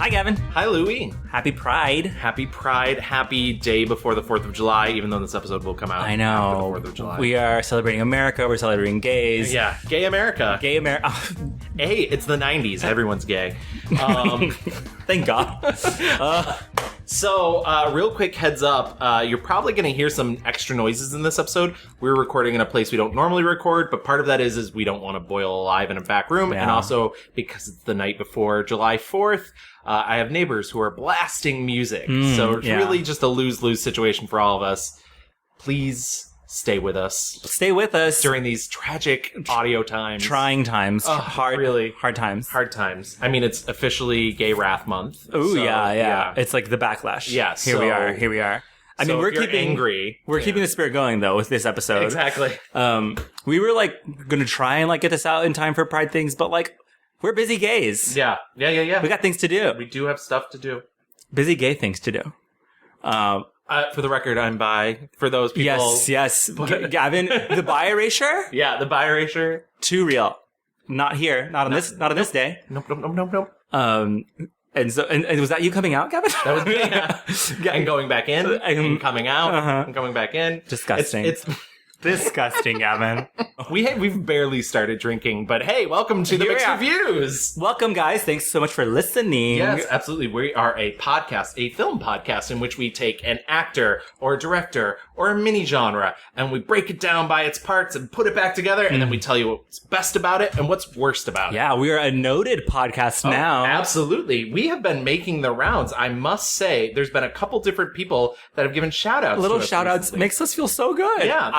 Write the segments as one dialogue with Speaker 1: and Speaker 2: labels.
Speaker 1: Hi, Gavin.
Speaker 2: Hi, Louie.
Speaker 1: Happy Pride.
Speaker 2: Happy Pride. Happy day before the 4th of July, even though this episode will come out
Speaker 1: I know.
Speaker 2: after the 4th of July.
Speaker 1: We are celebrating America. We're celebrating gays.
Speaker 2: Yeah, gay America.
Speaker 1: Gay America.
Speaker 2: Hey, it's the 90s. Everyone's gay.
Speaker 1: Thank God.
Speaker 2: So, real quick heads up, you're probably going to hear some extra noises in this episode. We're recording in a place we don't normally record, but part of that is we don't want to boil alive in a back room, and also because it's the night before July 4th, I have neighbors who are blasting music. So it's really just a lose-lose situation for all of us. Please stay with us.
Speaker 1: Stay with us.
Speaker 2: During these tragic audio times.
Speaker 1: Trying times. Hard times.
Speaker 2: Hard times. I mean, it's officially Gay Wrath Month.
Speaker 1: Ooh,
Speaker 2: so,
Speaker 1: yeah. It's like the backlash.
Speaker 2: Yeah,
Speaker 1: Here we are. I mean, we're keeping
Speaker 2: angry.
Speaker 1: We're keeping the spirit going though with this episode.
Speaker 2: Exactly.
Speaker 1: We were like gonna try and like get this out in time for Pride things, but like we're busy gays.
Speaker 2: Yeah. We
Speaker 1: got things to do.
Speaker 2: We do have stuff to do.
Speaker 1: Busy gay things to do.
Speaker 2: For the record, I'm bi. For those people.
Speaker 1: Yes. Gavin, the bi erasure?
Speaker 2: Yeah, the bi erasure.
Speaker 1: Too real. Not here. Not on this day.
Speaker 2: Nope.
Speaker 1: And so, and was that you coming out, Gavin?
Speaker 2: That was me. Yeah. And going back in, and coming out, and going back in.
Speaker 1: Disgusting.
Speaker 2: It's
Speaker 1: disgusting, Gavin.
Speaker 2: We've barely started drinking, but hey, welcome to the Mixed Reviews.
Speaker 1: Welcome, guys. Thanks so much for listening.
Speaker 2: Yes, absolutely. We are a podcast, a film podcast, in which we take an actor or a director or a mini genre and we break it down by its parts and put it back together, and then we tell you what's best about it and what's worst about it.
Speaker 1: Yeah, we are a noted podcast now.
Speaker 2: Absolutely. We have been making the rounds. I must say, there's been a couple different people that have given shout-outs.
Speaker 1: Little shout-outs makes us feel so good.
Speaker 2: Yeah.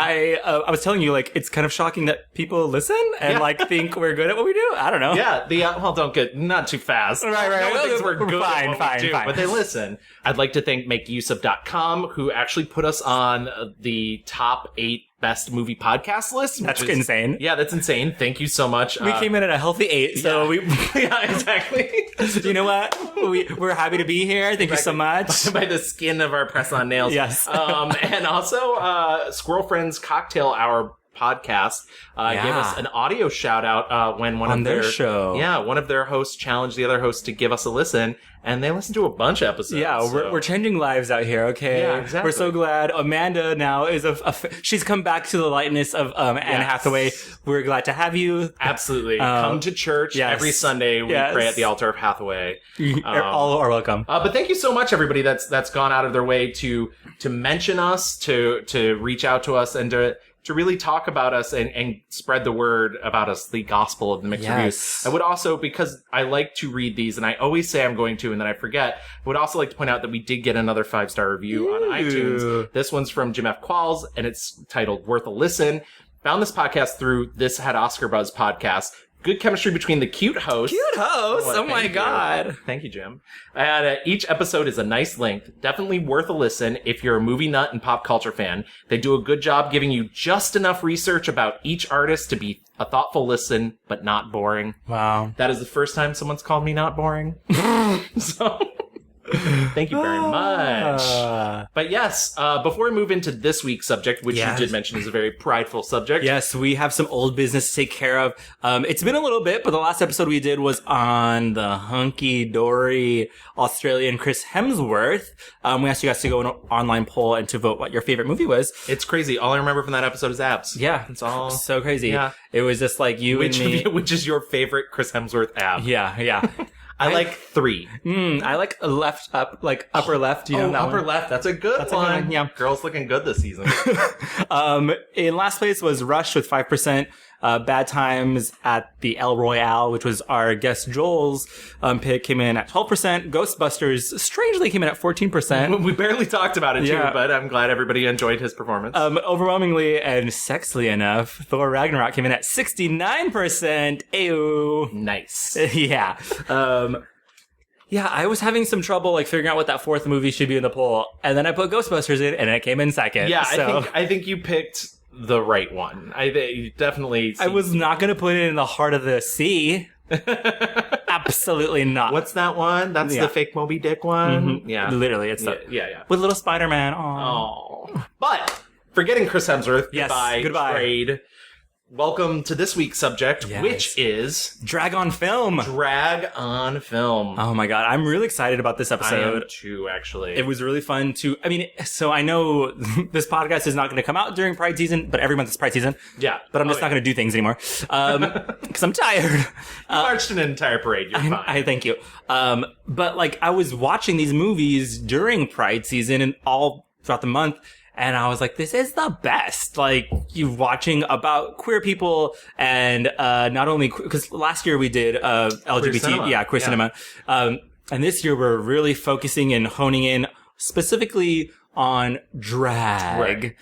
Speaker 1: I was telling you, like, it's kind of shocking that people listen and, like, think we're good at what we do. I don't know.
Speaker 2: Yeah, don't get, not too fast.
Speaker 1: Right.
Speaker 2: No one thinks we're good
Speaker 1: fine,
Speaker 2: at what we do,
Speaker 1: fine.
Speaker 2: but they listen. I'd like to thank makeuseof.com, who actually put us on the top 8 best movie podcast list.
Speaker 1: That's insane.
Speaker 2: Yeah, that's insane. Thank you so much.
Speaker 1: We came in at a healthy 8, so we...
Speaker 2: Yeah, exactly.
Speaker 1: You know what? We're happy to be here. Thank you so much.
Speaker 2: By the skin of our press-on nails.
Speaker 1: Yes.
Speaker 2: And also, Squirrel Friends Cocktail Hour podcast gave us an audio shout out when one of their
Speaker 1: show.
Speaker 2: Yeah, one of their hosts challenged the other hosts to give us a listen, and they listened to a bunch of episodes.
Speaker 1: Yeah, we're changing lives out here. Okay,
Speaker 2: yeah, exactly.
Speaker 1: We're so glad Amanda now is she's come back to the lightness of Anne Hathaway. We're glad to have you.
Speaker 2: Absolutely, come to church every Sunday. We pray at the altar of Hathaway.
Speaker 1: All are welcome.
Speaker 2: But thank you so much, everybody that's gone out of their way to mention us, to reach out to us, and to really talk about us and spread the word about us, the gospel of the Mixed Reviews. I would also, because I like to read these, and I always say I'm going to, and then I forget, I would also like to point out that we did get another 5-star review on iTunes. This one's from Jim F. Qualls, and it's titled Worth a Listen. Found this podcast through This Had Oscar Buzz podcast. Good chemistry between the cute hosts.
Speaker 1: Oh my God.
Speaker 2: Thank you, Jim. And each episode is a nice length. Definitely worth a listen if you're a movie nut and pop culture fan. They do a good job giving you just enough research about each artist to be a thoughtful listen, but not boring.
Speaker 1: Wow.
Speaker 2: That is the first time someone's called me not boring. So... Thank you very much. But yes, before we move into this week's subject, which you did mention is a very prideful subject.
Speaker 1: Yes, we have some old business to take care of. It's been a little bit, but the last episode we did was on the hunky-dory Australian Chris Hemsworth. We asked you guys to go in an online poll and to vote what your favorite movie was.
Speaker 2: It's crazy. All I remember from that episode is abs.
Speaker 1: Yeah.
Speaker 2: It's all...
Speaker 1: So crazy.
Speaker 2: Yeah.
Speaker 1: It was just like you and me.
Speaker 2: Which is your favorite Chris Hemsworth ab?
Speaker 1: Yeah.
Speaker 2: I like 3.
Speaker 1: I like left up, like upper left. You know that
Speaker 2: upper
Speaker 1: one?
Speaker 2: left. That's a good one.
Speaker 1: A good one. Yeah.
Speaker 2: Girls looking good this season.
Speaker 1: In last place was Rush with 5%. Bad Times at the El Royale, which was our guest Joel's pick, came in at 12%. Ghostbusters strangely came in at 14%.
Speaker 2: We barely talked about it too, but I'm glad everybody enjoyed his performance.
Speaker 1: Overwhelmingly and sexily enough, Thor Ragnarok came in at 69%. Ew.
Speaker 2: Nice.
Speaker 1: Yeah. Yeah, I was having some trouble like figuring out what that fourth movie should be in the poll, and then I put Ghostbusters in, and it came in second.
Speaker 2: Yeah,
Speaker 1: so.
Speaker 2: I think you picked the right one. I definitely.
Speaker 1: I was not going to put it in the heart of the sea. Absolutely not.
Speaker 2: What's that one? That's the fake Moby Dick one.
Speaker 1: Mm-hmm. Yeah, literally, it's
Speaker 2: yeah.
Speaker 1: With little Spider-Man.
Speaker 2: Oh, but forgetting Chris Hemsworth.
Speaker 1: Yes,
Speaker 2: Goodbye. Trade. welcome to this week's subject,
Speaker 1: Yes.
Speaker 2: which is
Speaker 1: Drag on film.
Speaker 2: drag on film.
Speaker 1: Oh my god, I'm really excited about this
Speaker 2: I
Speaker 1: episode.
Speaker 2: am too, actually.
Speaker 1: It was really fun to, so I know this podcast is not going to come out during Pride season, but every month is Pride season.
Speaker 2: Yeah.
Speaker 1: But I'm just not going to do things anymore. Because I'm tired.
Speaker 2: You marched an entire parade. You're fine.
Speaker 1: I thank you. But like, I was watching these movies during Pride season and all throughout the month, and I was like, this is the best. Like, you watching about queer people and, not only, because last year we did, LGBT,
Speaker 2: cinema.
Speaker 1: queer cinema. And this year we're really focusing and honing in specifically on drag.
Speaker 2: Right.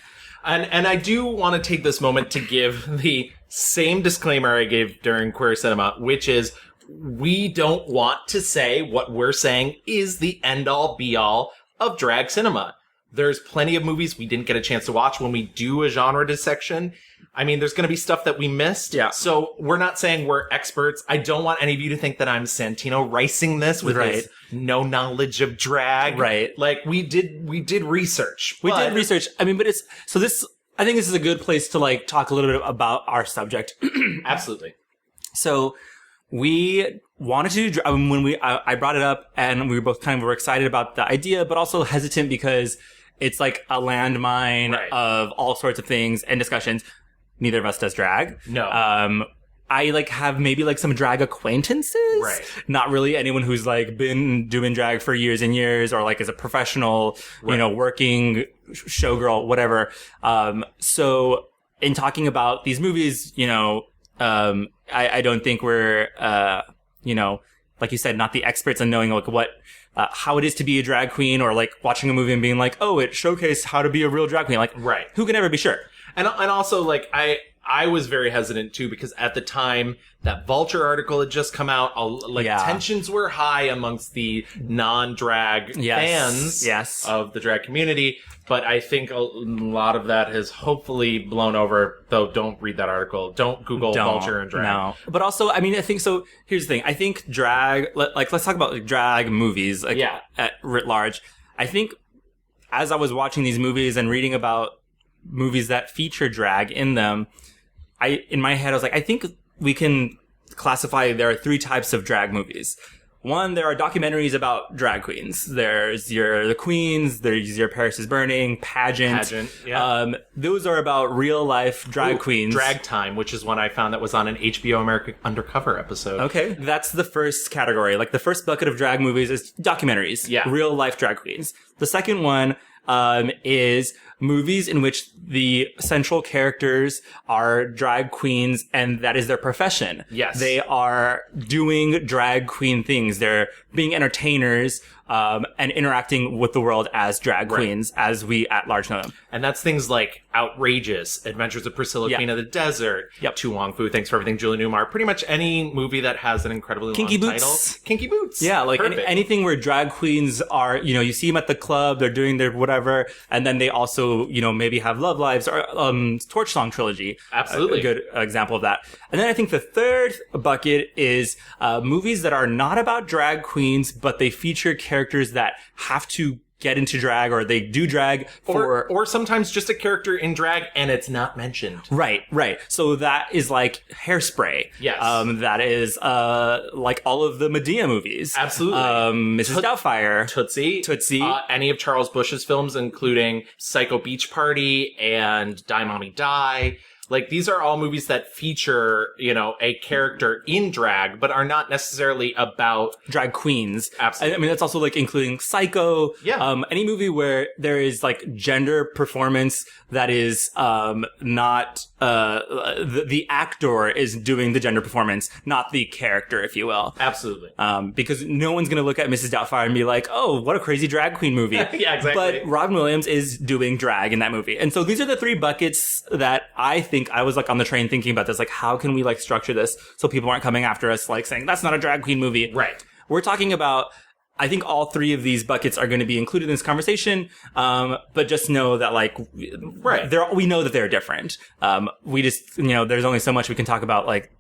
Speaker 2: And I do want to take this moment to give the same disclaimer I gave during Queer Cinema, which is we don't want to say what we're saying is the end-all, be-all of drag cinema. There's plenty of movies we didn't get a chance to watch when we do a genre dissection. I mean, there's going to be stuff that we missed.
Speaker 1: Yeah.
Speaker 2: So we're not saying we're experts. I don't want any of you to think that I'm Santino ricing this with his no knowledge of drag.
Speaker 1: Right.
Speaker 2: Like, we did research.
Speaker 1: We did research. I think this is a good place to like talk a little bit about our subject.
Speaker 2: Absolutely.
Speaker 1: So we wanted to do, when I brought it up and we were both were excited about the idea, but also hesitant because it's like a landmine of all sorts of things and discussions. Neither of us does drag.
Speaker 2: No.
Speaker 1: I like have maybe like some drag acquaintances.
Speaker 2: Right.
Speaker 1: Not really anyone who's like been doing drag for years and years or like is a professional, working showgirl, whatever. So in talking about these movies, I don't think we're, like you said, not the experts in knowing like what, how it is to be a drag queen or like watching a movie and being like, oh, it showcased how to be a real drag queen. Like, who can ever be sure?
Speaker 2: And also like I was very hesitant too because at the time that Vulture article had just come out, tensions were high amongst the non-drag fans of the drag community. But I think a lot of that has hopefully blown over, though don't read that article. Don't Google Vulture and drag.
Speaker 1: No. But also, I think so. Here's the thing. I think drag, let's talk about like, drag movies, at writ large. I think as I was watching these movies and reading about movies that feature drag in them, in my head, I was like, I think we can classify there are three types of drag movies. One, there are documentaries about drag queens. There's the Queens, there's your Paris is Burning, Pageant. Those are about real life drag queens.
Speaker 2: Drag Time, which is one I found that was on an HBO America Undercover episode.
Speaker 1: Okay. That's the first category. Like the first bucket of drag movies is documentaries.
Speaker 2: Yeah.
Speaker 1: Real life drag queens. The second one, is movies in which the central characters are drag queens and that is their profession.
Speaker 2: Yes.
Speaker 1: They are doing drag queen things. They're being entertainers, and interacting with the world as drag queens, as we at large know them.
Speaker 2: And that's things like Outrageous, Adventures of Priscilla, Queen of the Desert, To Wong Foo, Thanks for Everything, Julian Newmar. Pretty much any movie that has an incredibly
Speaker 1: Kinky
Speaker 2: long
Speaker 1: Boots.
Speaker 2: title. Kinky Boots.
Speaker 1: Yeah, like anything where drag queens are, you see them at the club, they're doing their whatever, and then they also, maybe have love lives or Torch Song Trilogy.
Speaker 2: Absolutely.
Speaker 1: A good example of that. And then I think the third bucket is movies that are not about drag queens, but they feature characters that have to get into drag or they do drag
Speaker 2: or sometimes just a character in drag and it's not mentioned.
Speaker 1: Right. So that is like Hairspray.
Speaker 2: Yes.
Speaker 1: That is like all of the Medea movies.
Speaker 2: Absolutely.
Speaker 1: Mrs. Doubtfire.
Speaker 2: Tootsie. Any of Charles Busch's films, including Psycho Beach Party and Die Mommy Die. Like, these are all movies that feature, a character in drag, but are not necessarily about
Speaker 1: drag queens.
Speaker 2: Absolutely.
Speaker 1: That's also like including Psycho.
Speaker 2: Yeah.
Speaker 1: Any movie where there is like gender performance that is, not, the actor is doing the gender performance, not the character, if you will.
Speaker 2: Absolutely.
Speaker 1: Because no one's going to look at Mrs. Doubtfire and be like, oh, what a crazy drag queen movie.
Speaker 2: Yeah, exactly.
Speaker 1: But Robin Williams is doing drag in that movie. And so these are the three buckets that I think I was like on the train thinking about this, like how can we like structure this so people aren't coming after us like saying that's not a drag queen movie.
Speaker 2: Right.
Speaker 1: We're talking about, I think all three of these buckets are going to be included in this conversation. But just know that like, we know that they're different. We just, there's only so much we can talk about like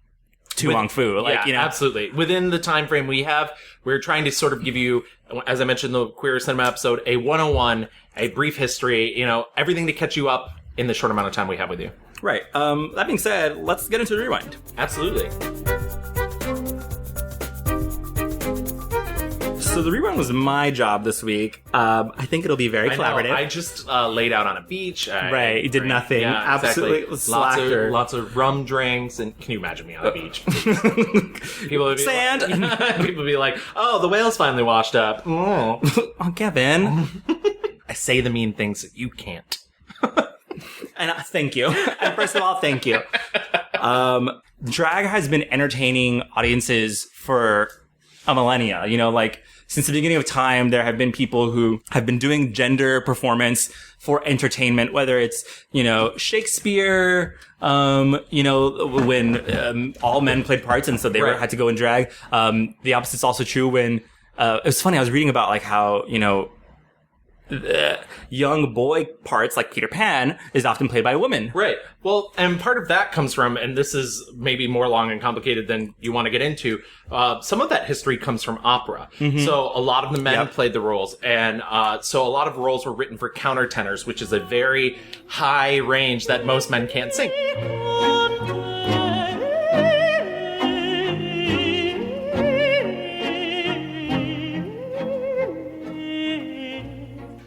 Speaker 1: Wong Foo. Like,
Speaker 2: absolutely. Within the time frame we have, we're trying to sort of give you, as I mentioned in the Queer Cinema episode, a 101, a brief history, everything to catch you up in the short amount of time we have with you.
Speaker 1: Right. That being said, let's get into the rewind.
Speaker 2: Absolutely.
Speaker 1: So the rewind was my job this week. I think it'll be very collaborative.
Speaker 2: I just laid out on a beach.
Speaker 1: Right, you did nothing.
Speaker 2: Yeah,
Speaker 1: Absolutely
Speaker 2: exactly. Lots of rum drinks, and can you imagine me on the beach? People would be
Speaker 1: sand.
Speaker 2: People would be like, "Oh, the whale's finally washed up."
Speaker 1: Oh, Gavin.
Speaker 2: I say the mean things that you can't.
Speaker 1: And thank you. And first of all, thank you. Drag has been entertaining audiences for a millennia. You know, like, since the beginning of time, there have been people who have been doing gender performance for entertainment, whether it's, you know, Shakespeare, you know, when all men played parts and so they had to go in drag. The opposite's also true when, it was funny, I was reading about like how, you know, young boy parts like Peter Pan is often played by a woman.
Speaker 2: Right. Well, and part of that comes from, and this is maybe more long and complicated than you want to get into, some of that history comes from opera. Mm-hmm. So a lot of the men played the roles, and so a lot of roles were written for countertenors, which is a very high range that most men can't sing.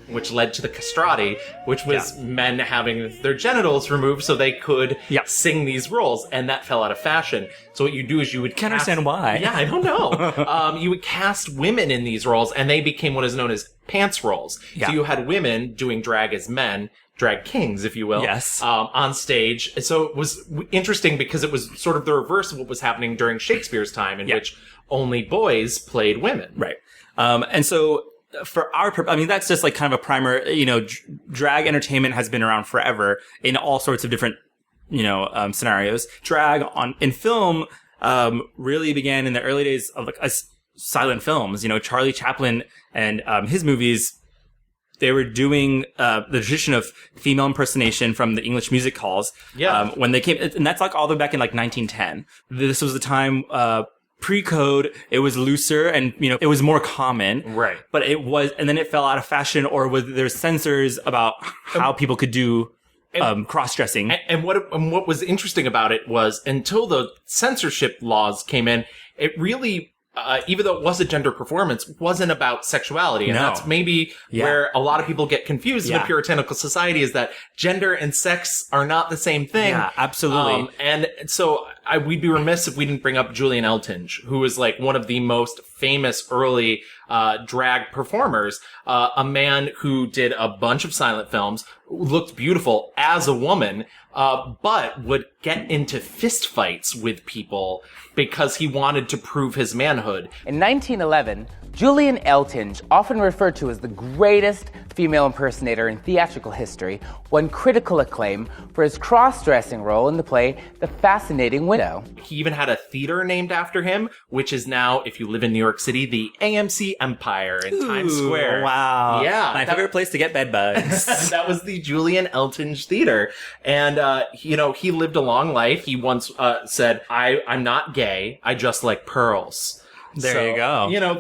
Speaker 2: Which led to the castrati, which was men having their genitals removed so they could sing these roles, and that fell out of fashion. So what you do is you would
Speaker 1: Can't understand why.
Speaker 2: Yeah, I don't know. You would cast women in these roles, and they became what is known as pants roles. Yeah. So you had women doing drag as men, drag kings, if you will, on stage. So it was interesting because it was sort of the reverse of what was happening during Shakespeare's time, in which only boys played women.
Speaker 1: Right. And so for our purpose, I mean, that's just like kind of a primer, you know, drag entertainment has been around forever in all sorts of different, you know, scenarios. Drag in film, really began in the early days of like silent films. You know, Charlie Chaplin and, his movies, they were doing, the tradition of female impersonation from the English music halls. Yeah. When they came, and that's like all the way back in like 1910. This was the time, pre-code, it was looser and, you know, it was more common.
Speaker 2: Right.
Speaker 1: But it was, and then it fell out of fashion, or there's censors about how people could do cross-dressing.
Speaker 2: And what was interesting about it was, until the censorship laws came in, it really, even though it was a gender performance, wasn't about sexuality. And that's maybe where a lot of people get confused in a puritanical society, is that gender and sex are not the same thing.
Speaker 1: Yeah, absolutely.
Speaker 2: And so we'd be remiss if we didn't bring up Julian Eltinge, who was like one of the most famous early drag performers, a man who did a bunch of silent films, looked beautiful as a woman, but would get into fistfights with people because he wanted to prove his manhood.
Speaker 3: In 1911, Julian Eltinge, often referred to as the greatest female impersonator in theatrical history, won critical acclaim for his cross-dressing role in the play The Fascinating Widow.
Speaker 2: He even had a theater named after him, which is now, if you live in New York City, the AMC Empire in Times Square.
Speaker 1: Wow.
Speaker 2: Yeah.
Speaker 1: My favorite place to get bed bugs.
Speaker 2: That was the Julian Eltinge Theater. And, you know, he lived a long life. He once said, I'm not gay, I just like pearls.
Speaker 1: There you go.
Speaker 2: You know,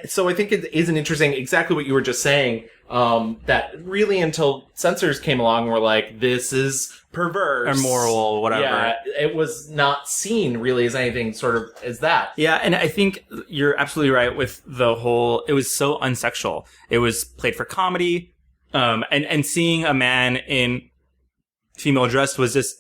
Speaker 2: so I think it is an interesting, exactly what you were just saying, that really until censors came along and were like, this is perverse.
Speaker 1: Immoral, whatever.
Speaker 2: Yeah, it was not seen really as anything sort of as that.
Speaker 1: Yeah, and I think you're absolutely right with the whole, it was so unsexual. It was played for comedy, and seeing a man in female dress was just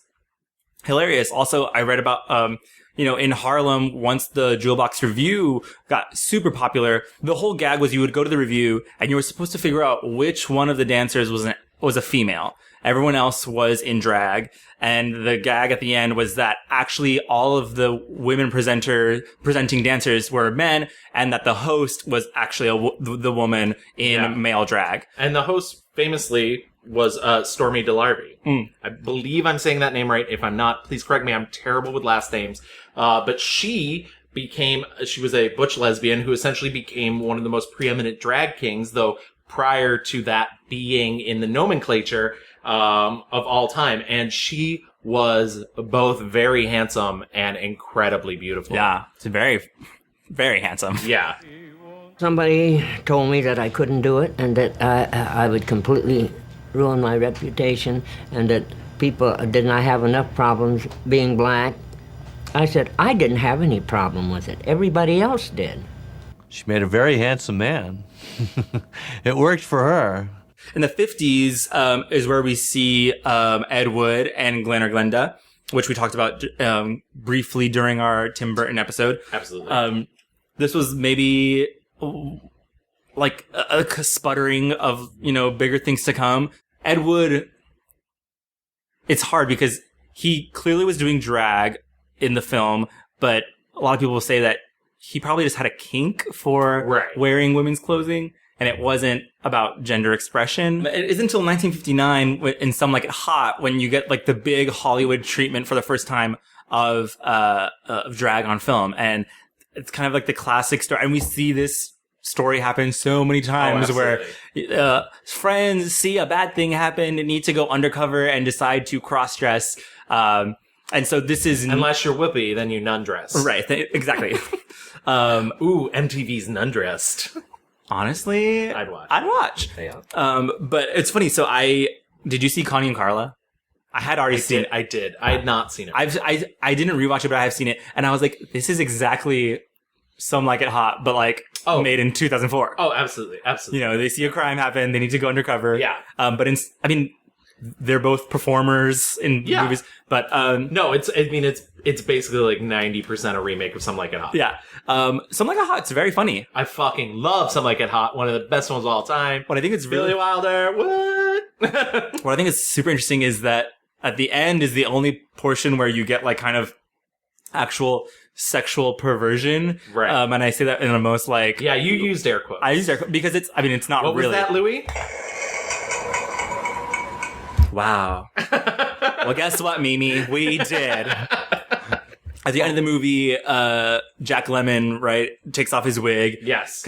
Speaker 1: hilarious. Also, I read about, you know, in Harlem, once the Jewel Box Review got super popular, the whole gag was you would go to the review and you were supposed to figure out which one of the dancers was a female. Everyone else was in drag. And the gag at the end was that actually all of the women presenting dancers were men, and that the host was actually the woman in male drag.
Speaker 2: And the host famously was Stormy DeLarby. I believe I'm saying that name right. If I'm not, please correct me. I'm terrible with last names. But she was a butch lesbian who essentially became one of the most preeminent drag kings, though prior to that being in the nomenclature of all time. And she was both very handsome and incredibly beautiful.
Speaker 1: Yeah, it's very, very handsome.
Speaker 2: Yeah.
Speaker 4: Somebody told me that I couldn't do it and that I would completely ruin my reputation, and that people, didn't I have enough problems being black? I said, I didn't have any problem with it. Everybody else did.
Speaker 5: She made a very handsome man. It worked for her.
Speaker 1: In the 50s is where we see Ed Wood and Glenn or Glenda, which we talked about briefly during our Tim Burton episode.
Speaker 2: Absolutely.
Speaker 1: This was maybe like a sputtering of, bigger things to come. Ed Wood, it's hard because he clearly was doing drag in the film, but a lot of people will say that he probably just had a kink for wearing women's clothing, and it wasn't about gender expression. It isn't until 1959 in Some Like It Hot when you get like the big Hollywood treatment for the first time of drag on film, and it's kind of like the classic story. And we see this story happen so many times where friends see a bad thing happen and need to go undercover and decide to cross-dress. And so this is...
Speaker 2: Unless you're Whoopi, then you nun-dress.
Speaker 1: Right, exactly.
Speaker 2: Ooh, MTV's nun-dressed.
Speaker 1: Honestly,
Speaker 2: I'd watch.
Speaker 1: Yeah. But it's funny. So did you see Connie and Carla? I had already seen it.
Speaker 2: I did. I had not seen it.
Speaker 1: I didn't rewatch it, but I have seen it. And I was like, this is exactly Some Like It Hot, but like made in 2004.
Speaker 2: Oh, absolutely. Absolutely.
Speaker 1: They see a crime happen. They need to go undercover.
Speaker 2: Yeah.
Speaker 1: But they're both performers in movies, but
Speaker 2: no, it's basically like 90% a remake of Some Like It Hot.
Speaker 1: Yeah. Some Like It Hot's very funny.
Speaker 2: I fucking love Some Like It Hot, one of the best ones of all time.
Speaker 1: What I think is
Speaker 2: Billy Wilder, what?
Speaker 1: What I think is super interesting is that at the end is the only portion where you get like kind of actual sexual perversion.
Speaker 2: Right.
Speaker 1: And I say that in the most like...
Speaker 2: Yeah, you used air quotes.
Speaker 1: I used air quotes because it's not
Speaker 2: what
Speaker 1: really...
Speaker 2: was that, Louie?
Speaker 1: Wow. Well, guess what, Mimi? We did. At the end of the movie, Jack Lemmon, right, takes off his wig.
Speaker 2: Yes.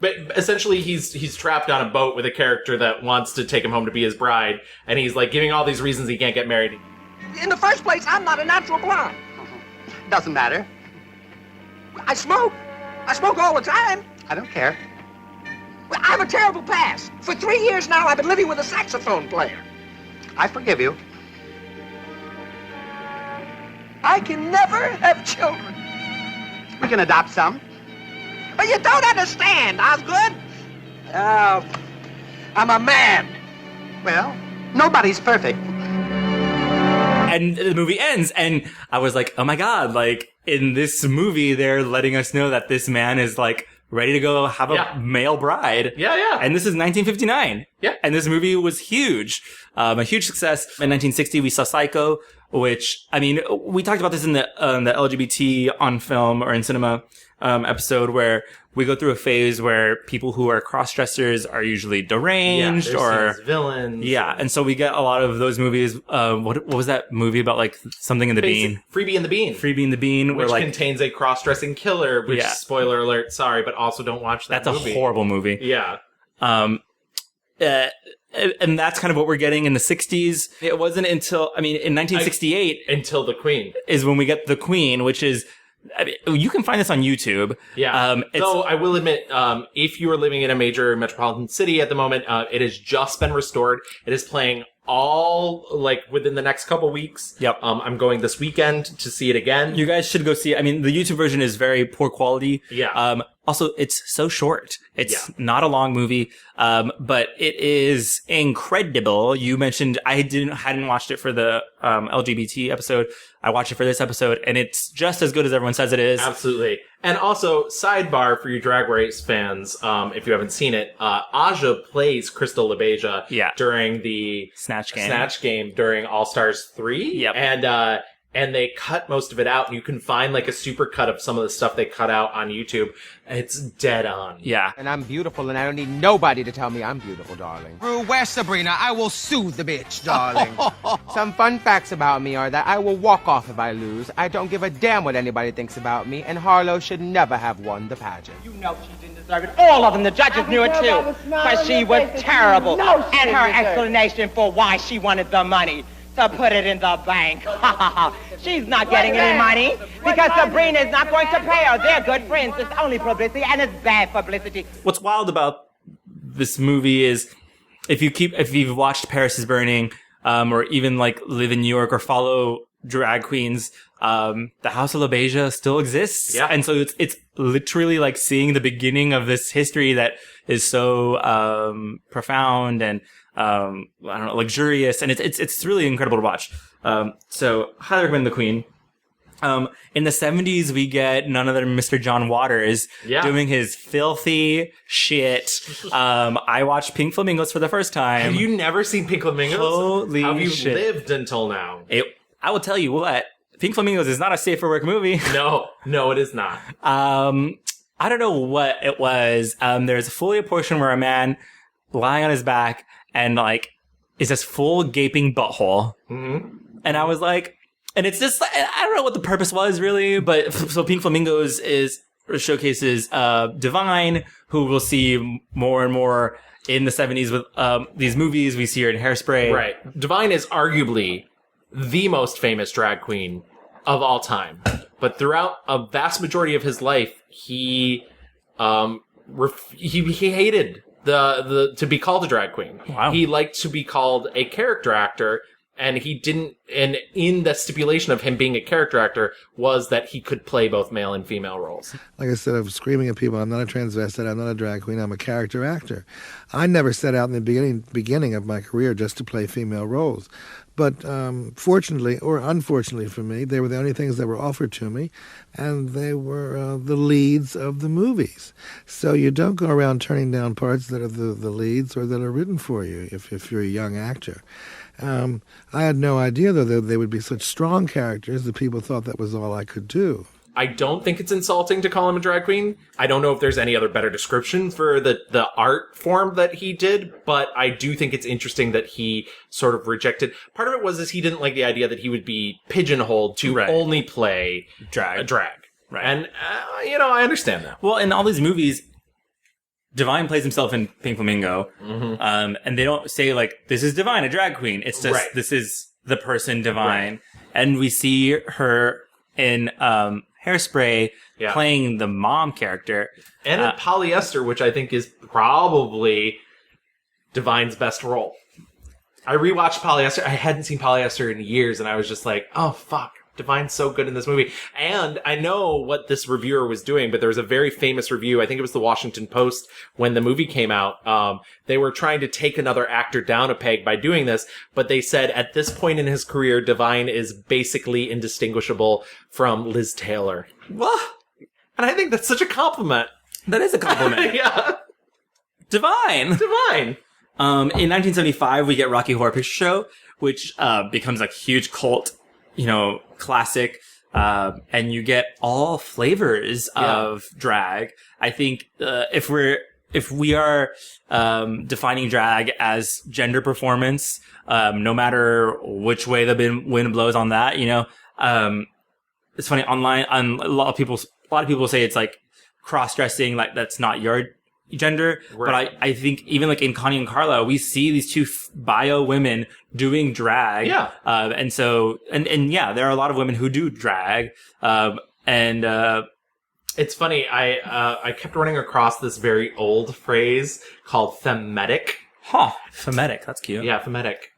Speaker 1: But
Speaker 2: essentially, he's trapped on a boat with a character that wants to take him home to be his bride, and he's like giving all these reasons he can't get married.
Speaker 6: In the first place, I'm not a natural blonde.
Speaker 7: Doesn't matter.
Speaker 6: I smoke. I smoke all the time.
Speaker 7: I don't care.
Speaker 6: Well, I have a terrible past. For 3 years now, I've been living with a saxophone player.
Speaker 7: I forgive you.
Speaker 6: I can never have children.
Speaker 7: We can adopt some.
Speaker 6: But you don't understand, Osgood. I'm a man.
Speaker 7: Well, nobody's perfect.
Speaker 1: And the movie ends, and I was like, oh my god, like, in this movie, they're letting us know that this man is, like, ready to go have a male bride.
Speaker 2: Yeah, yeah.
Speaker 1: And this is 1959.
Speaker 2: Yeah.
Speaker 1: And this movie was huge. A huge success. In 1960, we saw Psycho, which, we talked about this in the LGBT on film or in cinema episode where we go through a phase where people who are cross-dressers are usually deranged or
Speaker 2: villains.
Speaker 1: Yeah, and so we get a lot of those movies. What was that movie about, like something in the Bean?
Speaker 2: Freebie and the Bean.
Speaker 1: Freebie and the Bean,
Speaker 2: which contains a cross-dressing killer. Which spoiler alert, sorry, but also don't watch that.
Speaker 1: That's a horrible movie.
Speaker 2: Yeah.
Speaker 1: And that's kind of what we're getting in the 60s. It wasn't until in 1968
Speaker 2: until The Queen
Speaker 1: is when we get The Queen, which is. You can find this on YouTube.
Speaker 2: Yeah. Though I will admit, if you are living in a major metropolitan city at the moment, it has just been restored. It is playing all within the next couple weeks.
Speaker 1: Yep.
Speaker 2: I'm going this weekend to see it again.
Speaker 1: You guys should go see it. The YouTube version is very poor quality.
Speaker 2: Yeah.
Speaker 1: Also, it's so short. It's not a long movie. But it is incredible. You mentioned I hadn't watched it for the LGBT episode. I watched it for this episode, and it's just as good as everyone says it is.
Speaker 2: Absolutely. And also, sidebar for you Drag Race fans, if you haven't seen it, Aja plays Crystal LaBeija during the
Speaker 1: Snatch
Speaker 2: Game during All Stars 3.
Speaker 1: Yep.
Speaker 2: And they cut most of it out, and you can find a super cut of some of the stuff they cut out on YouTube. It's dead on.
Speaker 1: Yeah.
Speaker 8: And I'm beautiful, and I don't need nobody to tell me I'm beautiful, darling.
Speaker 9: Rue, where's Sabrina? I will soothe the bitch, darling.
Speaker 8: Some fun facts about me are that I will walk off if I lose. I don't give a damn what anybody thinks about me, and Harlow should never have won the pageant.
Speaker 10: You know she didn't deserve it. All of them, the judges knew it too. But she was terrible. And her explanation for why she wanted the money. To put it in the bank. She's not getting any money because Sabrina is not going to pay her. They're good friends. It's only publicity, and it's bad publicity.
Speaker 1: What's wild about this movie is if you've watched Paris is Burning, or even like live in New York or follow drag queens, the House of LaBeija still exists.
Speaker 2: Yeah.
Speaker 1: And so it's literally like seeing the beginning of this history that is so, profound and, I don't know, luxurious. And it's really incredible to watch. So highly recommend The Queen. In the 70s, we get none other than Mr. John Waters doing his filthy shit. I watched Pink Flamingos for the first time.
Speaker 2: Have you never seen Pink Flamingos?
Speaker 1: Holy
Speaker 2: How have you
Speaker 1: shit.
Speaker 2: lived until now?
Speaker 1: I will tell you what, Pink Flamingos is not a safe for work movie.
Speaker 2: No, it is not.
Speaker 1: I don't know what it was. There's fully a portion where a man lying on his back and like is this full gaping butthole. Mm-hmm. And I was like, and it's just, I don't know what the purpose was really, but so Pink Flamingos showcases Divine, who we'll see more and more in the 70s with these movies. We see her in Hairspray.
Speaker 2: Right. Divine is arguably the most famous drag queen of all time. But throughout a vast majority of his life, he hated the to be called a drag queen.
Speaker 1: Wow.
Speaker 2: He liked to be called a character actor. And he didn't, and in the stipulation of him being a character actor was that he could play both male and female roles.
Speaker 11: Like I said, I'm screaming at people, I'm not a transvestite, I'm not a drag queen, I'm a character actor. I never set out in the beginning of my career just to play female roles. But fortunately or unfortunately for me, they were the only things that were offered to me, and they were the leads of the movies. So you don't go around turning down parts that are the leads or that are written for you if you're a young actor. I had no idea, though, that they would be such strong characters that people thought that was all I could do.
Speaker 2: I don't think it's insulting to call him a drag queen. I don't know if there's any other better description for the art form that he did, but I do think it's interesting that he sort of rejected. Part of it was he didn't like the idea that he would be pigeonholed to only play drag.
Speaker 1: Right.
Speaker 2: And, I understand that.
Speaker 1: Well, in all these movies, Divine plays himself in Pink Flamingo, and they don't say, like, this is Divine, a drag queen. It's just, this is the person Divine. Right. And we see her in Hairspray playing the mom character.
Speaker 2: And in Polyester, which I think is probably Divine's best role. I rewatched Polyester. I hadn't seen Polyester in years, and I was just like, oh, fuck. Divine's so good in this movie. And I know what this reviewer was doing, but there was a very famous review. I think it was the Washington Post when the movie came out. They were trying to take another actor down a peg by doing this, but they said at this point in his career, Divine is basically indistinguishable from Liz Taylor.
Speaker 1: What?
Speaker 2: And I think that's such a compliment.
Speaker 1: That is a compliment.
Speaker 2: Yeah.
Speaker 1: Divine.
Speaker 2: In
Speaker 1: 1975, we get Rocky Horror Picture Show, which becomes a huge cult, classic, and you get all flavors of drag. I think if we are defining drag as gender performance, no matter which way the wind blows on that, it's funny online. A lot of people say it's like cross-dressing, like that's not your gender, right. But I think even like in Connie and Carla, we see these two bio women doing drag. Yeah. And so, and yeah, there are a lot of women who do drag.
Speaker 2: It's funny. I kept running across this very old phrase called femetic.
Speaker 1: Huh. Femetic. That's cute.
Speaker 2: Yeah. Femetic.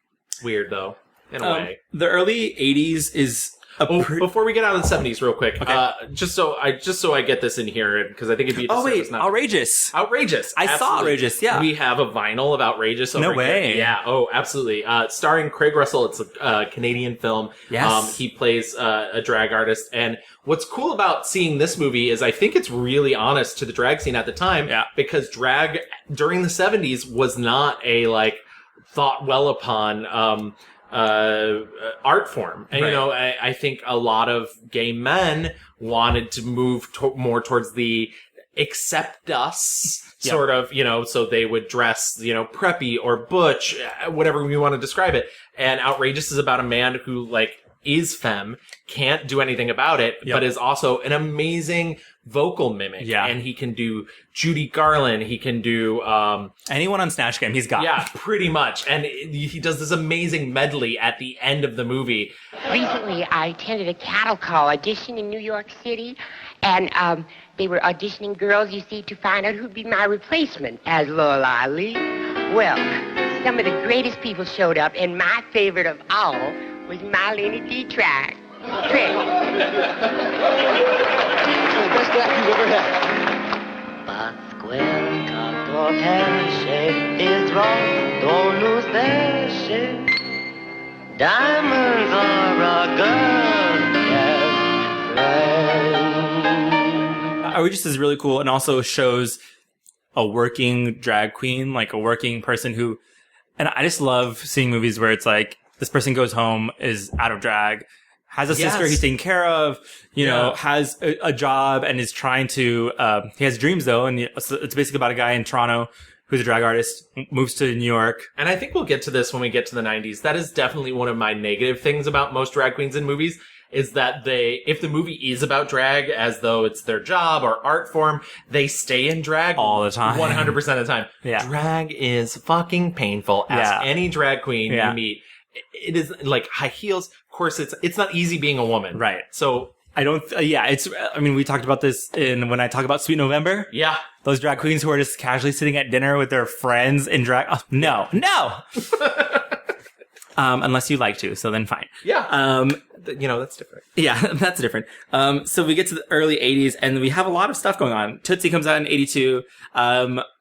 Speaker 2: Weird though, in a way.
Speaker 1: The early 80s is
Speaker 2: before we get out of the 70s real quick, okay. just so I get this in here, because I think it'd be
Speaker 1: Outrageous.
Speaker 2: I
Speaker 1: saw Outrageous, yeah.
Speaker 2: We have a vinyl of Outrageous over
Speaker 1: No way.
Speaker 2: Here. Yeah, oh, absolutely. Starring Craig Russell. It's a Canadian film.
Speaker 1: Yes.
Speaker 2: He plays a drag artist, and what's cool about seeing this movie is I think it's really honest to the drag scene at the time, because drag during the 70s was not a, thought well upon, art form. And,
Speaker 1: right.
Speaker 2: I think a lot of gay men wanted to move more towards the accept us sort of, so they would dress, preppy or butch, whatever we want to describe it. And Outrageous is about a man who, is femme, can't do anything about it, but is also an amazing vocal mimic.
Speaker 1: Yeah.
Speaker 2: And he can do Judy Garland. He can do
Speaker 1: anyone on Snatch Game. He's got.
Speaker 2: Yeah, pretty much. And he does this amazing medley at the end of the movie.
Speaker 12: Recently, I attended a cattle call audition in New York City, and they were auditioning girls, to find out who'd be my replacement as Lorelei Lee. Well, some of the greatest people showed up, and my favorite of all was Marlene Dietrich.
Speaker 13: Best act you've ever had.
Speaker 14: Pascual cut off handshake is wrong. Don't lose their shit. Diamonds are a girl's best friend.
Speaker 1: Outrageous is really cool and also shows a working drag queen, like a working person who, and I just love seeing movies where it's like this person goes home, is out of drag, has a sister he's taking care of, you know, has a job and is trying to, he has dreams though. And it's basically about a guy in Toronto who's a drag artist, moves to New York.
Speaker 2: And I think we'll get to this when we get to the 90s. That is definitely one of my negative things about most drag queens in movies, is that if the movie is about drag as though it's their job or art form, they stay in drag
Speaker 1: all the time.
Speaker 2: 100% of the time.
Speaker 1: Yeah.
Speaker 2: Drag is fucking painful. Ask any drag queen you meet. It is like high heels. Of course, it's not easy being a woman.
Speaker 1: Right.
Speaker 2: So
Speaker 1: I don't, I mean, we talked about this when I talk about Sweet November.
Speaker 2: Yeah.
Speaker 1: Those drag queens who are just casually sitting at dinner with their friends in drag. Oh, no. Unless you like to, so then fine.
Speaker 2: Yeah. That's different.
Speaker 1: Yeah, that's different. So we get to the early 80s and we have a lot of stuff going on. Tootsie comes out in 82.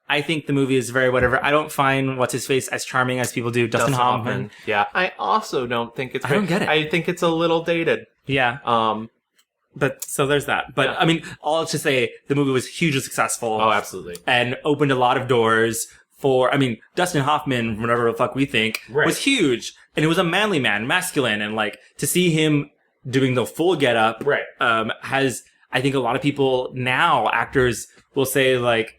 Speaker 1: I think the movie is very whatever. I don't find what's-his-face as charming as people do. Dustin Hoffman.
Speaker 2: Yeah. I also don't think it's
Speaker 1: I don't get it.
Speaker 2: I think it's a little dated.
Speaker 1: Yeah. But so there's that. But I mean, all to say, the movie was hugely successful.
Speaker 2: Oh, absolutely.
Speaker 1: And opened a lot of doors for, I mean, Dustin Hoffman, whatever the fuck we think, was huge. And it was a manly man, masculine. And like, to see him doing the full getup, has, I think a lot of people now, actors will say like,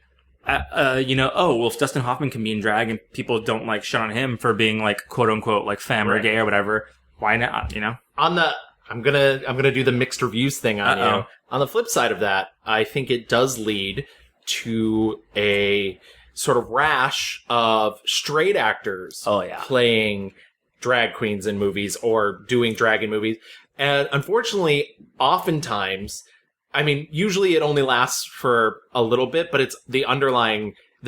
Speaker 1: if Dustin Hoffman can be in drag and people don't like shit on him for being like quote unquote like femme or gay or whatever, why not? You know?
Speaker 2: I'm gonna do the mixed reviews thing on you. On the flip side of that, I think it does lead to a sort of rash of straight actors playing drag queens in movies or doing drag in movies. And unfortunately, oftentimes, I mean, usually it only lasts for a little bit, but it's the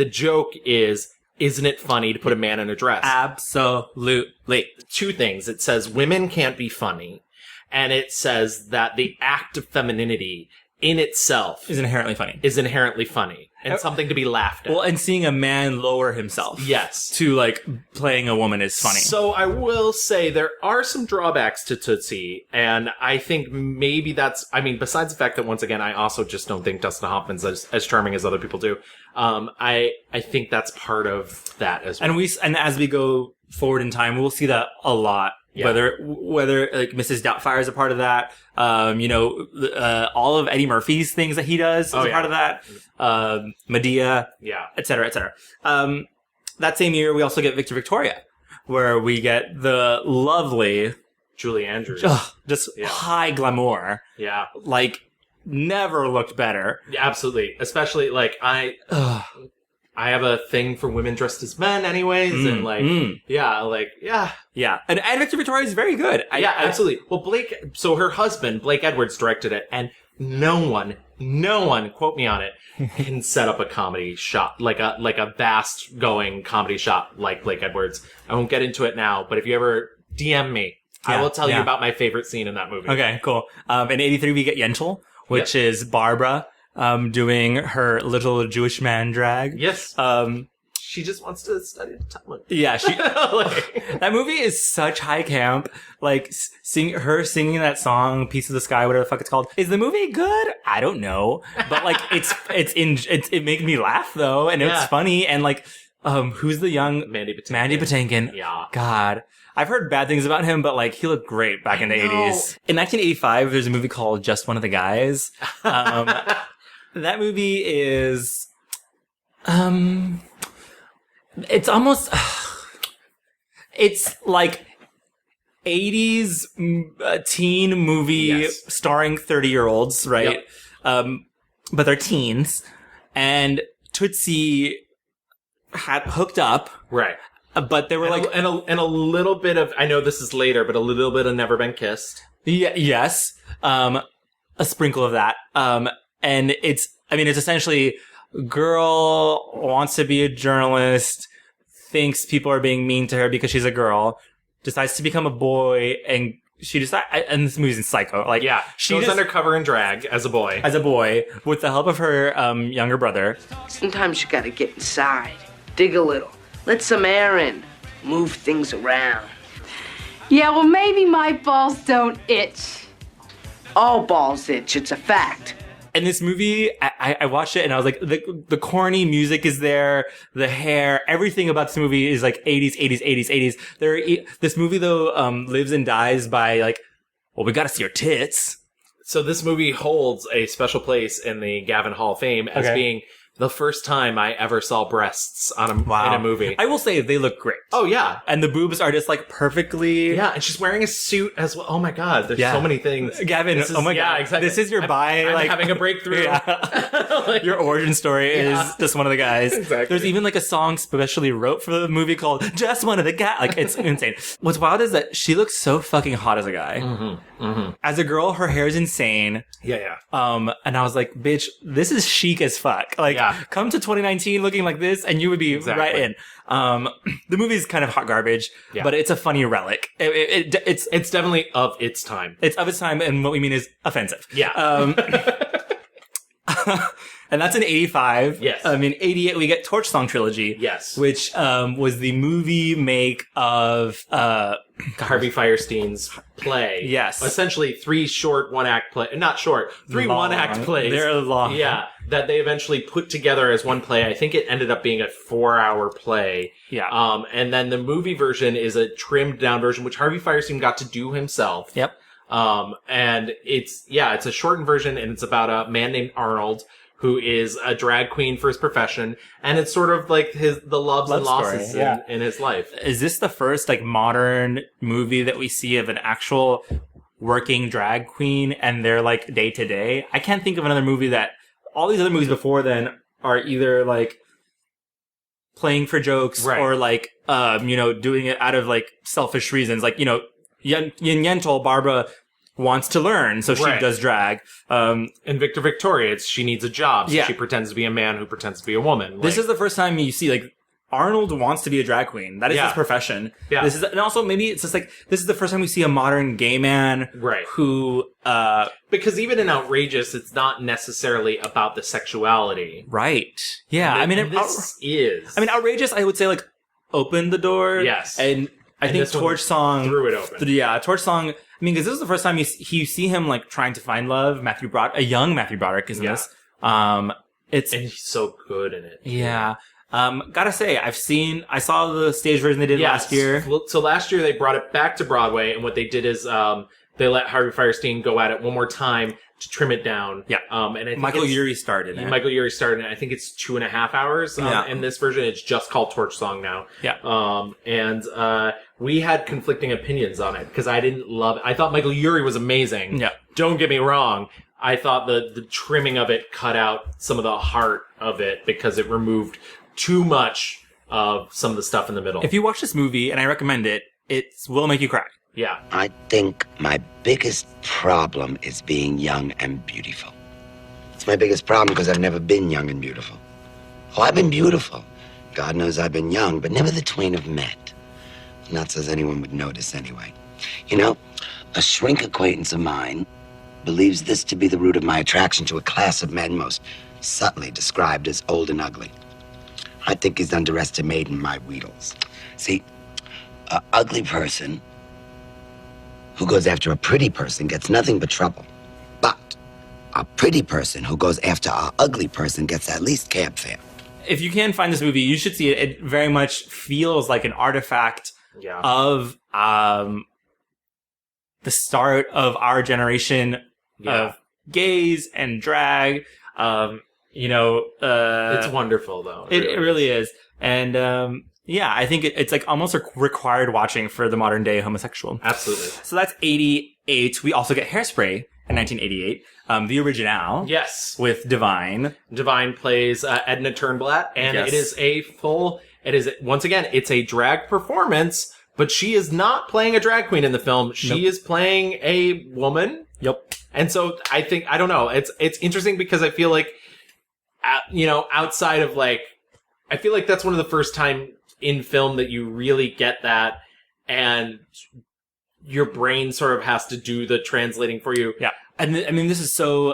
Speaker 2: joke is, isn't it funny to put a man in a dress?
Speaker 1: Absolutely.
Speaker 2: Two things. It says women can't be funny, and it says that the act of femininity in itself
Speaker 1: is inherently funny. And something to be laughed at. Well, and seeing a man lower himself.
Speaker 2: Yes.
Speaker 1: To, like, playing a woman is funny.
Speaker 2: So I will say there are some drawbacks to Tootsie, and I think maybe besides the fact that, once again, I also just don't think Dustin Hoffman's as charming as other people do, I think that's part of that as well.
Speaker 1: And as we go forward in time, we'll see that a lot. Yeah. Whether like Mrs. Doubtfire is a part of that, all of Eddie Murphy's things that he does is a part of that, Medea, et cetera, et cetera. That same year, we also get Victor Victoria, where we get the lovely
Speaker 2: Julie Andrews,
Speaker 1: high glamour, like never looked better.
Speaker 2: Yeah, absolutely, especially like I have a thing for women dressed as men anyways, and
Speaker 1: And Victor Victoria is very good.
Speaker 2: Absolutely. Well, her husband, Blake Edwards, directed it, and no one, quote me on it, can set up a comedy shot, like a vast going comedy shot like Blake Edwards. I won't get into it now, but if you ever DM me, I will tell you about my favorite scene in that movie.
Speaker 1: Okay, cool. In 83, we get Yentl, which is Barbara, doing her little Jewish man drag.
Speaker 2: Yes. She just wants to study the Talmud.
Speaker 1: Yeah, that movie is such high camp. Like, singing that song, Piece of the Sky, whatever the fuck it's called. Is the movie good? I don't know. But like, it made me laugh though, and it's funny, and like, who's the young
Speaker 2: Mandy
Speaker 1: Patinkin?
Speaker 2: Yeah.
Speaker 1: God. I've heard bad things about him, but like, he looked great back in the 80s. In 1985, there's a movie called Just One of the Guys. That movie is, it's almost, it's like 80s teen movie starring 30-year-olds, right? Yep. But they're teens. And Tootsie had hooked up.
Speaker 2: Right.
Speaker 1: But they were
Speaker 2: and a little bit of, I know this is later, but a little bit of Never Been Kissed.
Speaker 1: Yeah, yes. A sprinkle of that. And it's essentially girl wants to be a journalist, thinks people are being mean to her because she's a girl, decides to become a boy, and she decides, and this movie's in Psycho. Like,
Speaker 2: Yeah, she goes undercover in drag as a boy.
Speaker 1: With the help of her younger brother.
Speaker 15: Sometimes you gotta get inside, dig a little, let some air in, move things around.
Speaker 16: Yeah, well, maybe my balls don't itch.
Speaker 15: All balls itch, it's a fact.
Speaker 1: And this movie, I watched it and I was like, the corny music is there, the hair, everything about this movie is like 80s, 80s, 80s, 80s. This movie though, lives and dies by like, well, we gotta see her tits.
Speaker 2: So this movie holds a special place in the Gavin Hall of Fame as being the first time I ever saw breasts in a movie.
Speaker 1: I will say they look great.
Speaker 2: Oh, yeah.
Speaker 1: And the boobs are just like perfectly...
Speaker 2: Yeah, and she's wearing a suit as well. Oh my god, there's so many things.
Speaker 1: Gavin, oh my god.
Speaker 2: Exactly.
Speaker 1: This is your
Speaker 2: I'm having a breakthrough.
Speaker 1: Your origin story is just one of the guys.
Speaker 2: Exactly.
Speaker 1: There's even like a song specially wrote for the movie called Just One of the Guys. Like, it's insane. What's wild is that she looks so fucking hot as a guy.
Speaker 2: Mm-hmm. Mm-hmm.
Speaker 1: As a girl, her hair is insane.
Speaker 2: Yeah.
Speaker 1: And I was like, bitch, this is chic as fuck. Like, come to 2019 looking like this, and you would be right in. The movie's kind of hot garbage, but it's a funny relic. It's
Speaker 2: definitely of its time.
Speaker 1: It's of its time, and what we mean is offensive.
Speaker 2: Yeah.
Speaker 1: And that's in 85.
Speaker 2: Yes.
Speaker 1: In 88, we get Torch Song Trilogy.
Speaker 2: Yes.
Speaker 1: Which was the movie make of
Speaker 2: Harvey Fierstein's play.
Speaker 1: Yes.
Speaker 2: Essentially 3 short one-act play. Not short. 3 one-act plays.
Speaker 1: They're long.
Speaker 2: Yeah. That they eventually put together as one play. I think it ended up being a 4-hour play.
Speaker 1: Yeah.
Speaker 2: And then the movie version is a trimmed down version, which Harvey Fierstein got to do himself.
Speaker 1: Yep.
Speaker 2: And it's a shortened version, and it's about a man named Arnold, who is a drag queen for his profession, and it's sort of like the loves and losses in his life.
Speaker 1: Is this the first like modern movie that we see of an actual working drag queen and they're like day to day? I can't think of another movie that all these other movies before then are either like playing for jokes or like doing it out of like selfish reasons. Like, Yin Yentl, Barbara wants to learn, so she does drag.
Speaker 2: And Victor Victoria, she needs a job, so she pretends to be a man who pretends to be a woman.
Speaker 1: This is the first time you see, like, Arnold wants to be a drag queen. That is his profession.
Speaker 2: Yeah.
Speaker 1: And also maybe it's just like, this is the first time we see a modern gay man who,
Speaker 2: because even in Outrageous, it's not necessarily about the sexuality.
Speaker 1: Right. Yeah. Outrageous, I would say, like, opened the door.
Speaker 2: Yes.
Speaker 1: And I think Torch Song
Speaker 2: threw it open.
Speaker 1: Yeah, Torch Song. Because this is the first time you see him like trying to find love. A young Matthew Broderick is in this.
Speaker 2: And he's so good in it.
Speaker 1: Yeah. Gotta say, I saw the stage version they did last year.
Speaker 2: So last year they brought it back to Broadway, and what they did is they let Harvey Fierstein go at it one more time to trim it down.
Speaker 1: Yeah.
Speaker 2: And I think
Speaker 1: Michael Urie started it.
Speaker 2: Michael Urie started it. I think it's 2.5 hours. In this version, it's just called Torch Song now.
Speaker 1: Yeah.
Speaker 2: We had conflicting opinions on it because I didn't love it. I thought Michael Urie was amazing.
Speaker 1: Yeah.
Speaker 2: Don't get me wrong. I thought the trimming of it cut out some of the heart of it because it removed too much of some of the stuff in the middle.
Speaker 1: If you watch this movie, and I recommend it, it will make you cry.
Speaker 2: Yeah.
Speaker 17: I think my biggest problem is being young and beautiful. It's my biggest problem because I've never been young and beautiful. Oh, I've been beautiful. God knows I've been young, but never the twain have met. Not so as anyone would notice anyway. A shrink acquaintance of mine believes this to be the root of my attraction to a class of men most subtly described as old and ugly. I think he's underestimating my wheedles. See, an ugly person who goes after a pretty person gets nothing but trouble. But a pretty person who goes after an ugly person gets at least cab fare.
Speaker 1: If you can find this movie, you should see it. It very much feels like an artifact of the start of our generation of gays and drag.
Speaker 2: It's wonderful though.
Speaker 1: It really is. And I think it's like almost a required watching for the modern day homosexual.
Speaker 2: Absolutely.
Speaker 1: So that's 88. We also get Hairspray in 1988. The original.
Speaker 2: Yes.
Speaker 1: With Divine.
Speaker 2: Divine plays Edna Turnblatt, and it is once again, it's a drag performance, but she is not playing a drag queen in the film. She is playing a woman.
Speaker 1: Yep.
Speaker 2: And so I don't know. It's interesting because I feel like, outside of like, I feel like that's one of the first time in film that you really get that, and your brain sort of has to do the translating for you.
Speaker 1: Yeah. And I mean, this is so,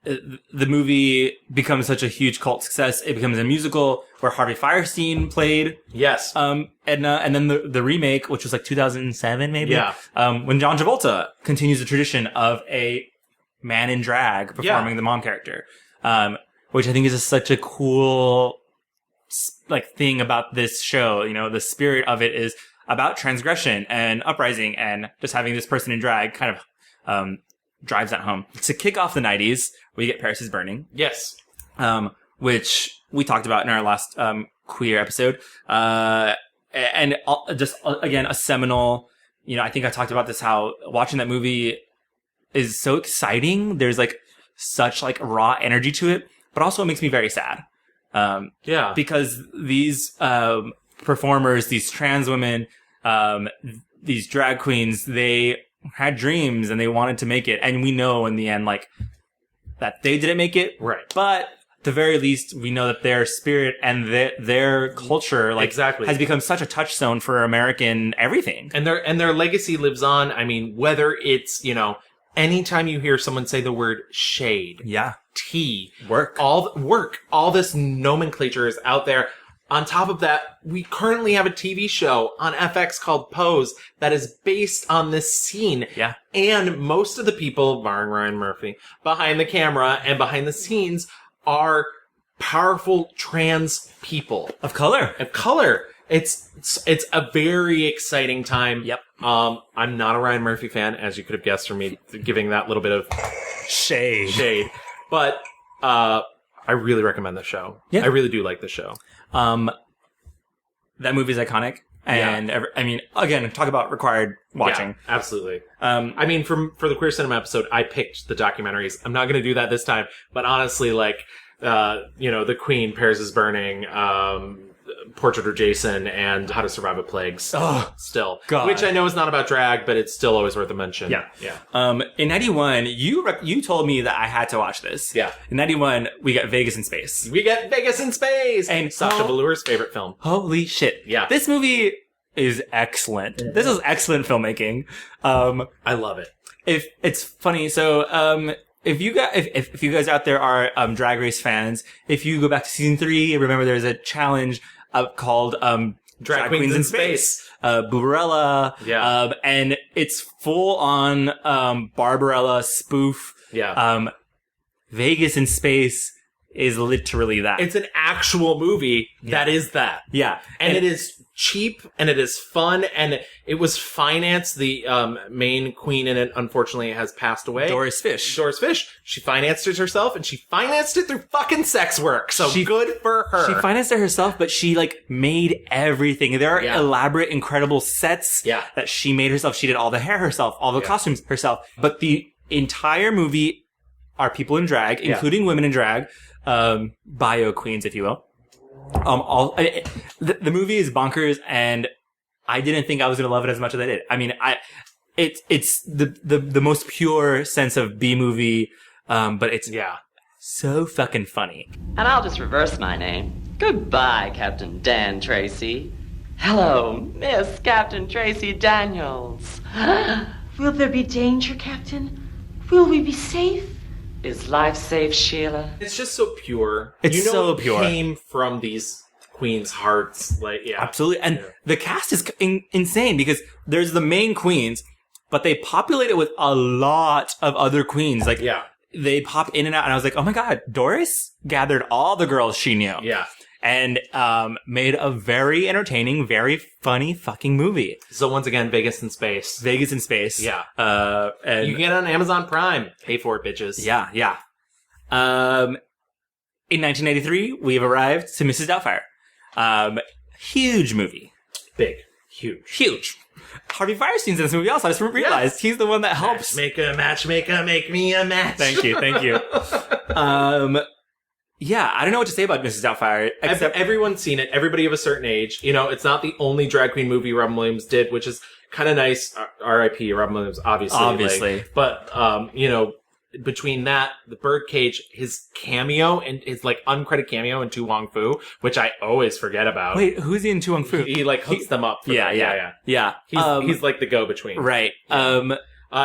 Speaker 1: the movie becomes such a huge cult success. It becomes a musical where Harvey Fierstein played.
Speaker 2: Yes.
Speaker 1: And then the remake, which was like 2007 maybe.
Speaker 2: Yeah.
Speaker 1: When John Travolta continues the tradition of a man in drag performing the mom character. Which I think is such a cool, like, thing about this show. You know, the spirit of it is about transgression and uprising, and just having this person in drag kind of, drives that home. To kick off the 90s, we get Paris is Burning.
Speaker 2: Yes.
Speaker 1: Which we talked about in our last, queer episode. And just, again, a seminal, you know, I think I talked about this, how watching that movie is so exciting. There's like such like raw energy to it, but also it makes me very sad. Because these, performers, these trans women, these drag queens, they had dreams and they wanted to make it. And we know in the end, like, that they didn't make it.
Speaker 2: Right.
Speaker 1: But at the very least, we know that their spirit and their culture, like, has become such a touchstone for American everything.
Speaker 2: And their legacy lives on. I mean, whether it's, you know, anytime you hear someone say the word shade.
Speaker 1: Yeah.
Speaker 2: Tea.
Speaker 1: Work.
Speaker 2: All this nomenclature is out there. On top of that, we currently have a TV show on FX called Pose that is based on this scene.
Speaker 1: Yeah.
Speaker 2: And most of the people, barring Ryan Murphy, behind the camera and behind the scenes are powerful trans people.
Speaker 1: Of color.
Speaker 2: It's a very exciting time.
Speaker 1: Yep.
Speaker 2: I'm not a Ryan Murphy fan, as you could have guessed from me giving that little bit of shade. But, I really recommend the show.
Speaker 1: Yeah.
Speaker 2: I really do like the show.
Speaker 1: That movie's iconic. And I mean, again, talk about required watching.
Speaker 2: Yeah, absolutely. I mean, for the Queer Cinema episode, I picked the documentaries. I'm not going to do that this time, but honestly, like, you know, The Queen, Paris is Burning, Portrait of Jason, and How to Survive a Plague. Still.
Speaker 1: God.
Speaker 2: Which I know is not about drag, but it's still always worth a mention.
Speaker 1: Yeah. In 91, you told me that I had to watch this.
Speaker 2: Yeah.
Speaker 1: In 91, we got Vegas in Space.
Speaker 2: And Sasha Velour's favorite film.
Speaker 1: Holy shit.
Speaker 2: Yeah.
Speaker 1: This movie is excellent. This is excellent filmmaking.
Speaker 2: I love it.
Speaker 1: If it's funny, so, if you guys out there are, Drag Race fans, if you go back to season 3, remember there's a challenge, called, Drag Queens in Space. Barbarella.
Speaker 2: Yeah.
Speaker 1: And it's full on, Barbarella spoof.
Speaker 2: Yeah.
Speaker 1: Vegas in Space is literally that.
Speaker 2: It's an actual movie that is that.
Speaker 1: Yeah.
Speaker 2: And it is cheap, and it is fun, and it was financed. The main queen in it, unfortunately, has passed away.
Speaker 1: Doris Fish.
Speaker 2: She financed it herself, and she financed it through fucking sex work. So good for her.
Speaker 1: She financed it herself, but she, like, made everything. There are elaborate, incredible sets that she made herself. She did all the hair herself, all the costumes herself. But the entire movie are people in drag, including women in drag, bio queens, if you will. The movie is bonkers, and I didn't think I was gonna love it as much as I did. I mean, it's the most pure sense of B movie, but it's so fucking funny.
Speaker 18: And I'll just reverse my name. Goodbye, Captain Dan Tracy. Hello, Miss Captain Tracy Daniels.
Speaker 19: Will there be danger, Captain? Will we be safe?
Speaker 18: Is life safe, Sheila?
Speaker 2: It's just so pure.
Speaker 1: It's so pure.
Speaker 2: It came from these queens' hearts. Like,
Speaker 1: Absolutely. And the cast is insane, because there's the main queens, but they populate it with a lot of other queens. Like, they pop in and out, and I was like, oh my god, Doris gathered all the girls she knew.
Speaker 2: Yeah.
Speaker 1: And made a very entertaining, very funny fucking movie.
Speaker 2: So once again, Vegas in Space.
Speaker 1: Vegas in Space.
Speaker 2: Yeah.
Speaker 1: And
Speaker 2: you can get it on Amazon Prime. Pay for it, bitches.
Speaker 1: Yeah, yeah. In 1983, we've arrived to Mrs. Doubtfire. Huge movie.
Speaker 2: Big. Huge.
Speaker 1: Harvey Firestein's in this movie also. I just realized he's the one that helps.
Speaker 2: Matchmaker, make me a match.
Speaker 1: Thank you. Yeah, I don't know what to say about Mrs. Doubtfire, except
Speaker 2: everyone's seen it. Everybody of a certain age. You know, it's not the only drag queen movie Robin Williams did, which is kind of nice. R.I.P. Robin Williams, obviously.
Speaker 1: Obviously.
Speaker 2: But, you know, between that, the birdcage, his cameo, and his, like, uncredited cameo in To Wong Foo, which I always forget about.
Speaker 1: Wait, who's he in To Wong Foo?
Speaker 2: He like, hooks them up.
Speaker 1: Yeah.
Speaker 2: He's like the go-between.
Speaker 1: Right.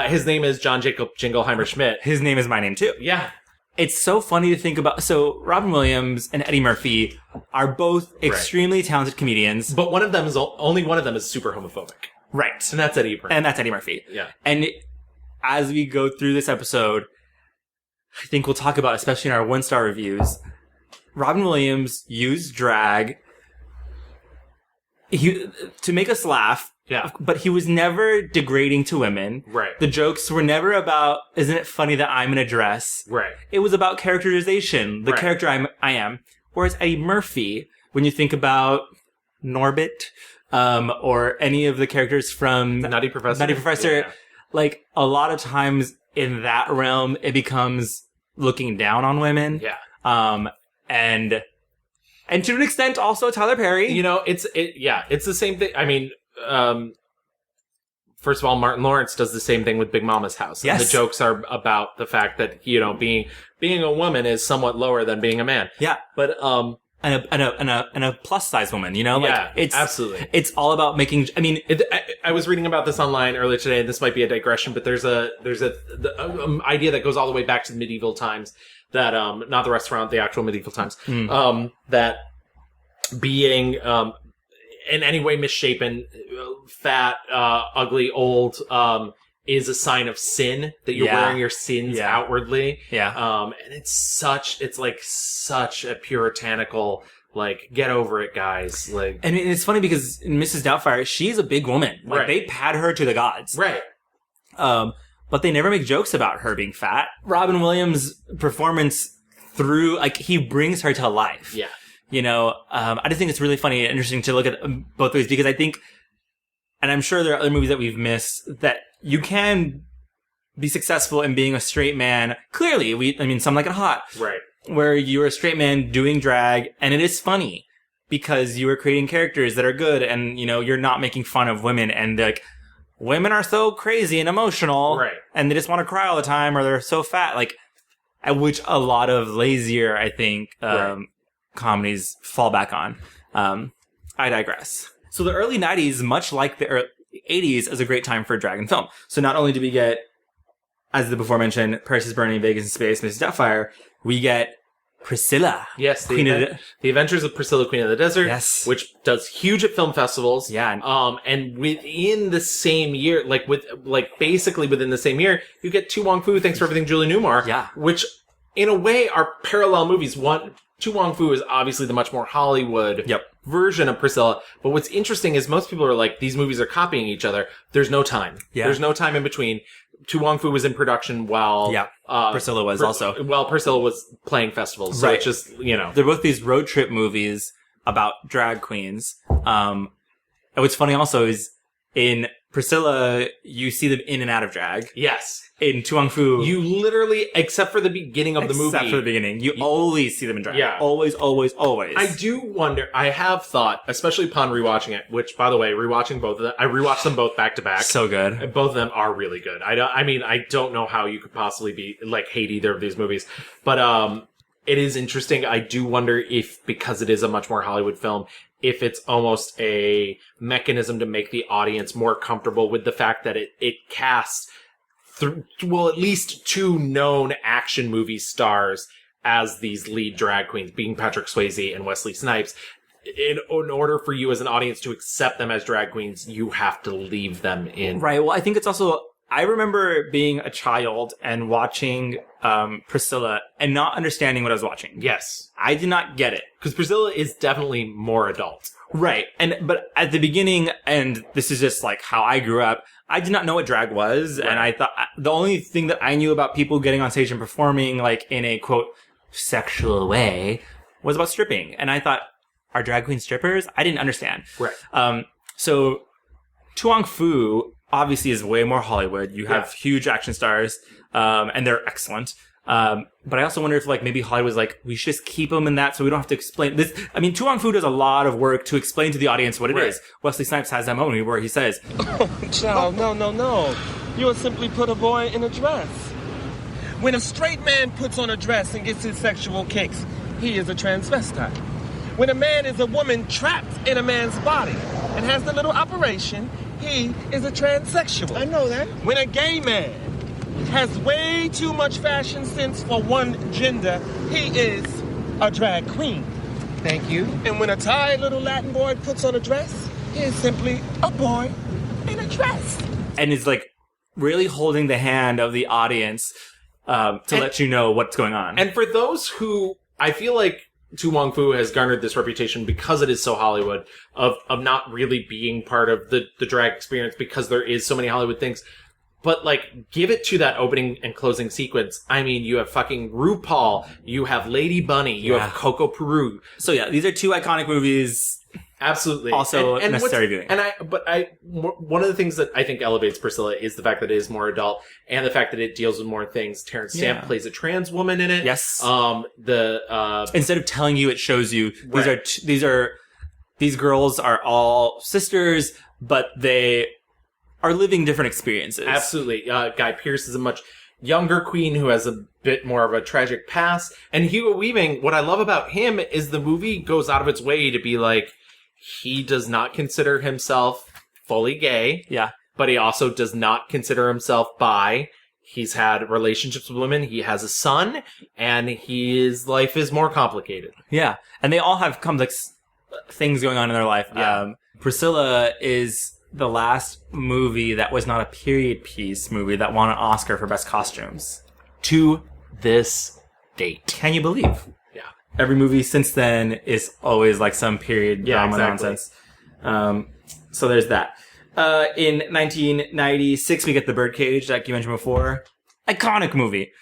Speaker 2: His name is John Jacob Jingleheimer Schmidt.
Speaker 1: His name is my name, too.
Speaker 2: Yeah.
Speaker 1: It's so funny to think about. So, Robin Williams and Eddie Murphy are both extremely talented comedians.
Speaker 2: But only one of them is super homophobic.
Speaker 1: Right.
Speaker 2: And that's Eddie Murphy.
Speaker 1: Yeah. And as we go through this episode, I think we'll talk about, especially in our 1-star reviews, Robin Williams used drag to make us laugh.
Speaker 2: Yeah.
Speaker 1: But he was never degrading to women.
Speaker 2: Right.
Speaker 1: The jokes were never about, isn't it funny that I'm in a dress?
Speaker 2: Right.
Speaker 1: It was about characterization, the character I am. Whereas Eddie Murphy, when you think about Norbit, or any of the characters from
Speaker 2: Nutty Professor,
Speaker 1: like, a lot of times in that realm, it becomes looking down on women.
Speaker 2: Yeah.
Speaker 1: And to an extent, also Tyler Perry.
Speaker 2: You know, it's the same thing. I mean, first of all, Martin Lawrence does the same thing with Big Mama's House.
Speaker 1: Yes.
Speaker 2: And the jokes are about the fact that, you know, being a woman is somewhat lower than being a man.
Speaker 1: Yeah.
Speaker 2: But,
Speaker 1: and a plus size woman, you know?
Speaker 2: Yeah,
Speaker 1: it's
Speaker 2: absolutely.
Speaker 1: It's all about making, I mean,
Speaker 2: I was reading about this online earlier today, and this might be a digression, but there's a idea that goes all the way back to the medieval times that, not the restaurant, the actual medieval times, that being, in any way misshapen, fat, ugly, old, is a sign of sin, that you're wearing your sins outwardly.
Speaker 1: Yeah.
Speaker 2: And it's like such a puritanical, like, get over it, guys. Like,
Speaker 1: and it's funny because in Mrs. Doubtfire, she's a big woman. Like, they pad her to the gods.
Speaker 2: Right.
Speaker 1: But they never make jokes about her being fat. Robin Williams' performance through, like, he brings her to life.
Speaker 2: Yeah.
Speaker 1: You know, I just think it's really funny and interesting to look at both ways, because I think, and I'm sure there are other movies that we've missed, that you can be successful in being a straight man. Clearly, Some Like It Hot.
Speaker 2: Right.
Speaker 1: Where you're a straight man doing drag, and it is funny because you are creating characters that are good, and, you know, you're not making fun of women, and, like, women are so crazy and emotional.
Speaker 2: Right.
Speaker 1: And they just want to cry all the time, or they're so fat. Like, at which a lot of lazier, I think, comedies fall back on. I digress. So the early 90s, much like the early 80s, is a great time for drag and film. So not only do we get, as the before mentioned, Paris is Burning, Vegas in Space, Mrs. Doubtfire, we get Priscilla.
Speaker 2: Yes, the Adventures of Priscilla, Queen of the Desert.
Speaker 1: Yes.
Speaker 2: Which does huge at film festivals.
Speaker 1: Yeah.
Speaker 2: And within the same year, basically within the same year, you get To Wong Foo, Thanks for Everything, Julie Newmar.
Speaker 1: Yeah.
Speaker 2: Which, in a way, are parallel movies. To Wong Foo is obviously the much more Hollywood version of Priscilla. But what's interesting is most people are like, these movies are copying each other. There's no time.
Speaker 1: Yeah.
Speaker 2: There's no time in between. To Wong Foo was in production while
Speaker 1: Priscilla was also.
Speaker 2: While Priscilla was playing festivals. So it's just, you know.
Speaker 1: They're both these road trip movies about drag queens. And what's funny also is in Priscilla, you see them in and out of drag.
Speaker 2: Yes.
Speaker 1: In To Wong Foo,
Speaker 2: you literally, except for the beginning of the movie.
Speaker 1: Except for the beginning. You always see them in drag.
Speaker 2: Yeah.
Speaker 1: Always, always, always.
Speaker 2: I do wonder, I have thought, especially upon rewatching it, which, by the way, rewatching both of them, I rewatched them both back to back.
Speaker 1: So good.
Speaker 2: Both of them are really good. I don't know how you could possibly hate either of these movies. But, it is interesting. I do wonder if, because it is a much more Hollywood film, if it's almost a mechanism to make the audience more comfortable with the fact that it casts at least two known action movie stars as these lead drag queens, being Patrick Swayze and Wesley Snipes. In order for you as an audience to accept them as drag queens, you have to leave them in.
Speaker 1: Right. Well, I think it's also, I remember being a child and watching Priscilla and not understanding what I was watching.
Speaker 2: Yes.
Speaker 1: I did not get it.
Speaker 2: Because Priscilla is definitely more adult.
Speaker 1: Right. But at the beginning, and this is just like how I grew up, I did not know what drag was. Right. And I thought the only thing that I knew about people getting on stage and performing like in a quote sexual way was about stripping. And I thought, are drag queens strippers? I didn't understand.
Speaker 2: Right.
Speaker 1: So To Wong Foo obviously is way more Hollywood. You have huge action stars, and they're excellent. But I also wonder if, like, maybe Hollywood's like, we should just keep them in that so we don't have to explain this. I mean, To Wong Foo does a lot of work to explain to the audience what it is. Wesley Snipes has that moment where he says,
Speaker 20: "Oh, child, no. You will simply put a boy in a dress." When a straight man puts on a dress and gets his sexual kicks, he is a transvestite. When a man is a woman trapped in a man's body and has the little operation, he is a transsexual. I know that. When a gay man has way too much fashion sense for one gender, he is a drag queen.
Speaker 8: Thank you.
Speaker 20: And when a tired little Latin boy puts on a dress, he is simply a boy in a dress.
Speaker 1: And is like really holding the hand of the audience to let you know what's going on.
Speaker 2: And for those who, I feel like Wong Foo has garnered this reputation because it is so Hollywood of not really being part of the drag experience because there is so many Hollywood things. But, like, give it to that opening and closing sequence. I mean, you have fucking RuPaul, you have Lady Bunny, you have Coco Peru.
Speaker 1: So, yeah, these are two iconic movies.
Speaker 2: Absolutely.
Speaker 1: Also
Speaker 2: and
Speaker 1: necessary viewing.
Speaker 2: One of the things that I think elevates Priscilla is the fact that it is more adult and the fact that it deals with more things. Terrence Stamp plays a trans woman in it.
Speaker 1: Yes.
Speaker 2: Instead
Speaker 1: of telling you, it shows you. These girls are all sisters, but they are living different experiences.
Speaker 2: Absolutely. Guy Pearce is a much younger queen who has a bit more of a tragic past. And Hugo Weaving, what I love about him is the movie goes out of its way to be like, he does not consider himself fully gay.
Speaker 1: Yeah.
Speaker 2: But he also does not consider himself bi. He's had relationships with women. He has a son. And his life is more complicated.
Speaker 1: Yeah. And they all have complex things going on in their life.
Speaker 2: Yeah.
Speaker 1: Priscilla is the last movie that was not a period piece movie that won an Oscar for Best Costumes.
Speaker 2: To this date.
Speaker 1: Can you believe?
Speaker 2: Yeah.
Speaker 1: Every movie since then is always like some period drama
Speaker 2: exactly.
Speaker 1: nonsense. So there's that. In 1996, we get The Birdcage, like you mentioned before. Iconic movie.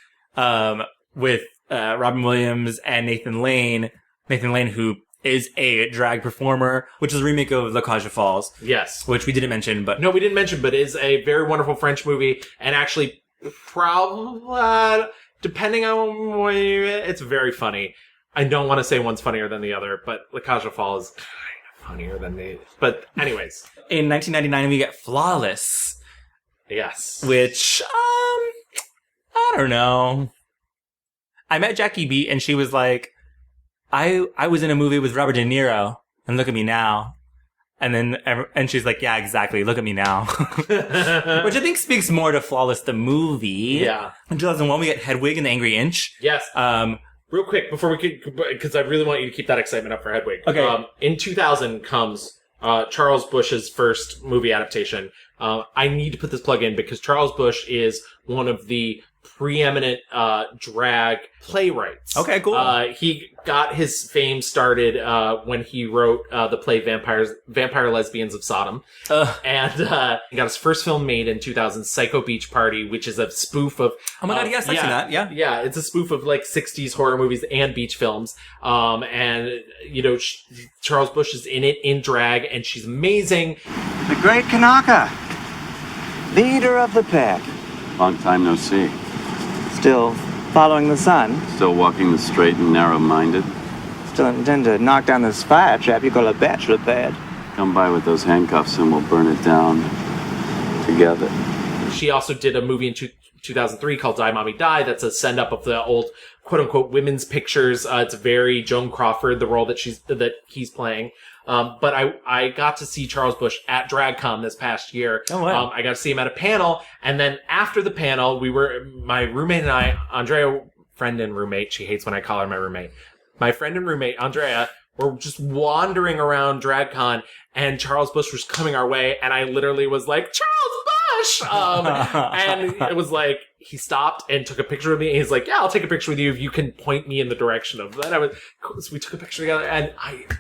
Speaker 1: With Robin Williams and Nathan Lane. Nathan Lane, who is a drag performer, which is a remake of La Cage aux Folles.
Speaker 2: Yes.
Speaker 1: Which we didn't mention, but...
Speaker 2: No, we didn't mention, but is a very wonderful French movie, and actually, probably, depending on what it's very funny. I don't want to say one's funnier than the other, but La Cage aux Folles is kind of funnier than the... But anyways.
Speaker 1: In 1999, we get Flawless.
Speaker 2: Yes.
Speaker 1: Which, I don't know. I met Jackie B, and she was like, I was in a movie with Robert De Niro, and look at me now. And she's like, yeah, exactly, look at me now. Which I think speaks more to Flawless, the movie.
Speaker 2: Yeah.
Speaker 1: In 2001, we get Hedwig and the Angry Inch.
Speaker 2: Yes. Real quick, before we could, because I really want you to keep that excitement up for Hedwig.
Speaker 1: Okay.
Speaker 2: In 2000 comes Charles Busch's first movie adaptation. I need to put this plug in because Charles Busch is one of the preeminent drag playwrights.
Speaker 1: Okay, cool.
Speaker 2: He got his fame started when he wrote the play Vampire Lesbians of Sodom. And he got his first film made in 2000, Psycho Beach Party, which is a spoof of...
Speaker 1: Oh my god, yes, I've seen that, yeah.
Speaker 2: Yeah, it's a spoof of like 60s horror movies and beach films. And, you know, Charles Busch is in it in drag, and she's amazing.
Speaker 21: The great Kanaka, leader of the pack.
Speaker 22: Long time no see.
Speaker 21: Still following the sun.
Speaker 22: Still walking the straight and narrow-minded.
Speaker 21: Still intend to knock down this fire trap you call a bachelor pad.
Speaker 22: Come by with those handcuffs and we'll burn it down together.
Speaker 2: She also did a movie in 2003 called Die Mommy Die. That's a send-up of the old quote-unquote women's pictures. It's very Joan Crawford, the role that he's playing. But I got to see Charles Busch at DragCon this past year.
Speaker 1: Oh, wow.
Speaker 2: I got to see him at a panel, and then after the panel, my roommate and I, Andrea, friend and roommate, she hates when I call her my roommate. My friend and roommate, Andrea, were just wandering around DragCon, and Charles Busch was coming our way, and I literally was like, Charles Busch! And it was like, he stopped and took a picture with me, and he's like, yeah, I'll take a picture with you if you can point me in the direction of that. So we took a picture together, and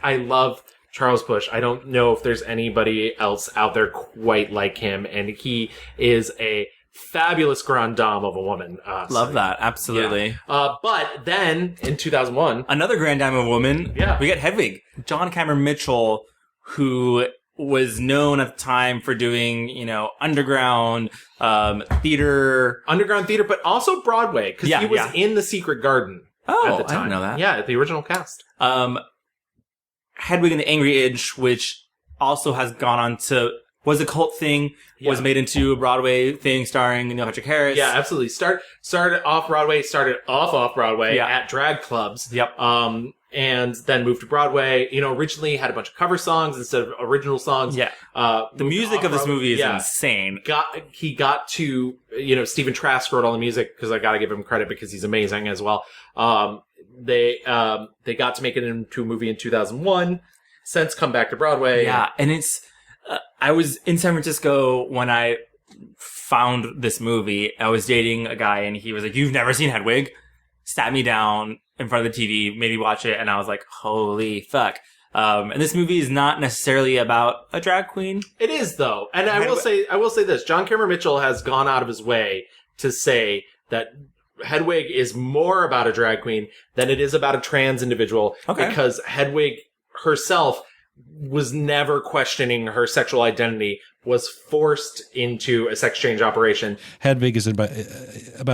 Speaker 2: I love Charles Busch. I don't know if there's anybody else out there quite like him, and he is a fabulous grande dame of a woman.
Speaker 1: Love that, absolutely.
Speaker 2: Yeah. But then, in 2001...
Speaker 1: Another grande dame of a woman.
Speaker 2: Yeah.
Speaker 1: We get Hedwig. John Cameron Mitchell, who was known at the time for doing, you know, underground theater.
Speaker 2: Underground theater, but also Broadway, because he was in The Secret Garden at the time.
Speaker 1: I didn't know that.
Speaker 2: Yeah, the original cast.
Speaker 1: Hedwig and the Angry Inch, which also has gone on to was a cult thing, was made into a Broadway thing starring Neil Patrick Harris.
Speaker 2: Yeah, absolutely. Started off Broadway at drag clubs.
Speaker 1: Yep.
Speaker 2: And then moved to Broadway. Originally had a bunch of cover songs instead of original songs.
Speaker 1: Yeah. The music of this movie is insane.
Speaker 2: He got to, Stephen Trask wrote all the music, because I gotta give him credit because he's amazing as well. They got to make it into a movie in 2001. Since come back to Broadway.
Speaker 1: Yeah, and it's, I was in San Francisco when I found this movie. I was dating a guy and he was like, "You've never seen Hedwig?" Sat me down in front of the TV, made me watch it, and I was like, holy fuck. And this movie is not necessarily about a drag queen.
Speaker 2: It is, though. And I will say this. John Cameron Mitchell has gone out of his way to say that Hedwig is more about a drag queen than it is about a trans individual.
Speaker 1: Okay.
Speaker 2: Because Hedwig herself was never questioning her sexual identity, was forced into a sex change operation.
Speaker 3: Hedwig is about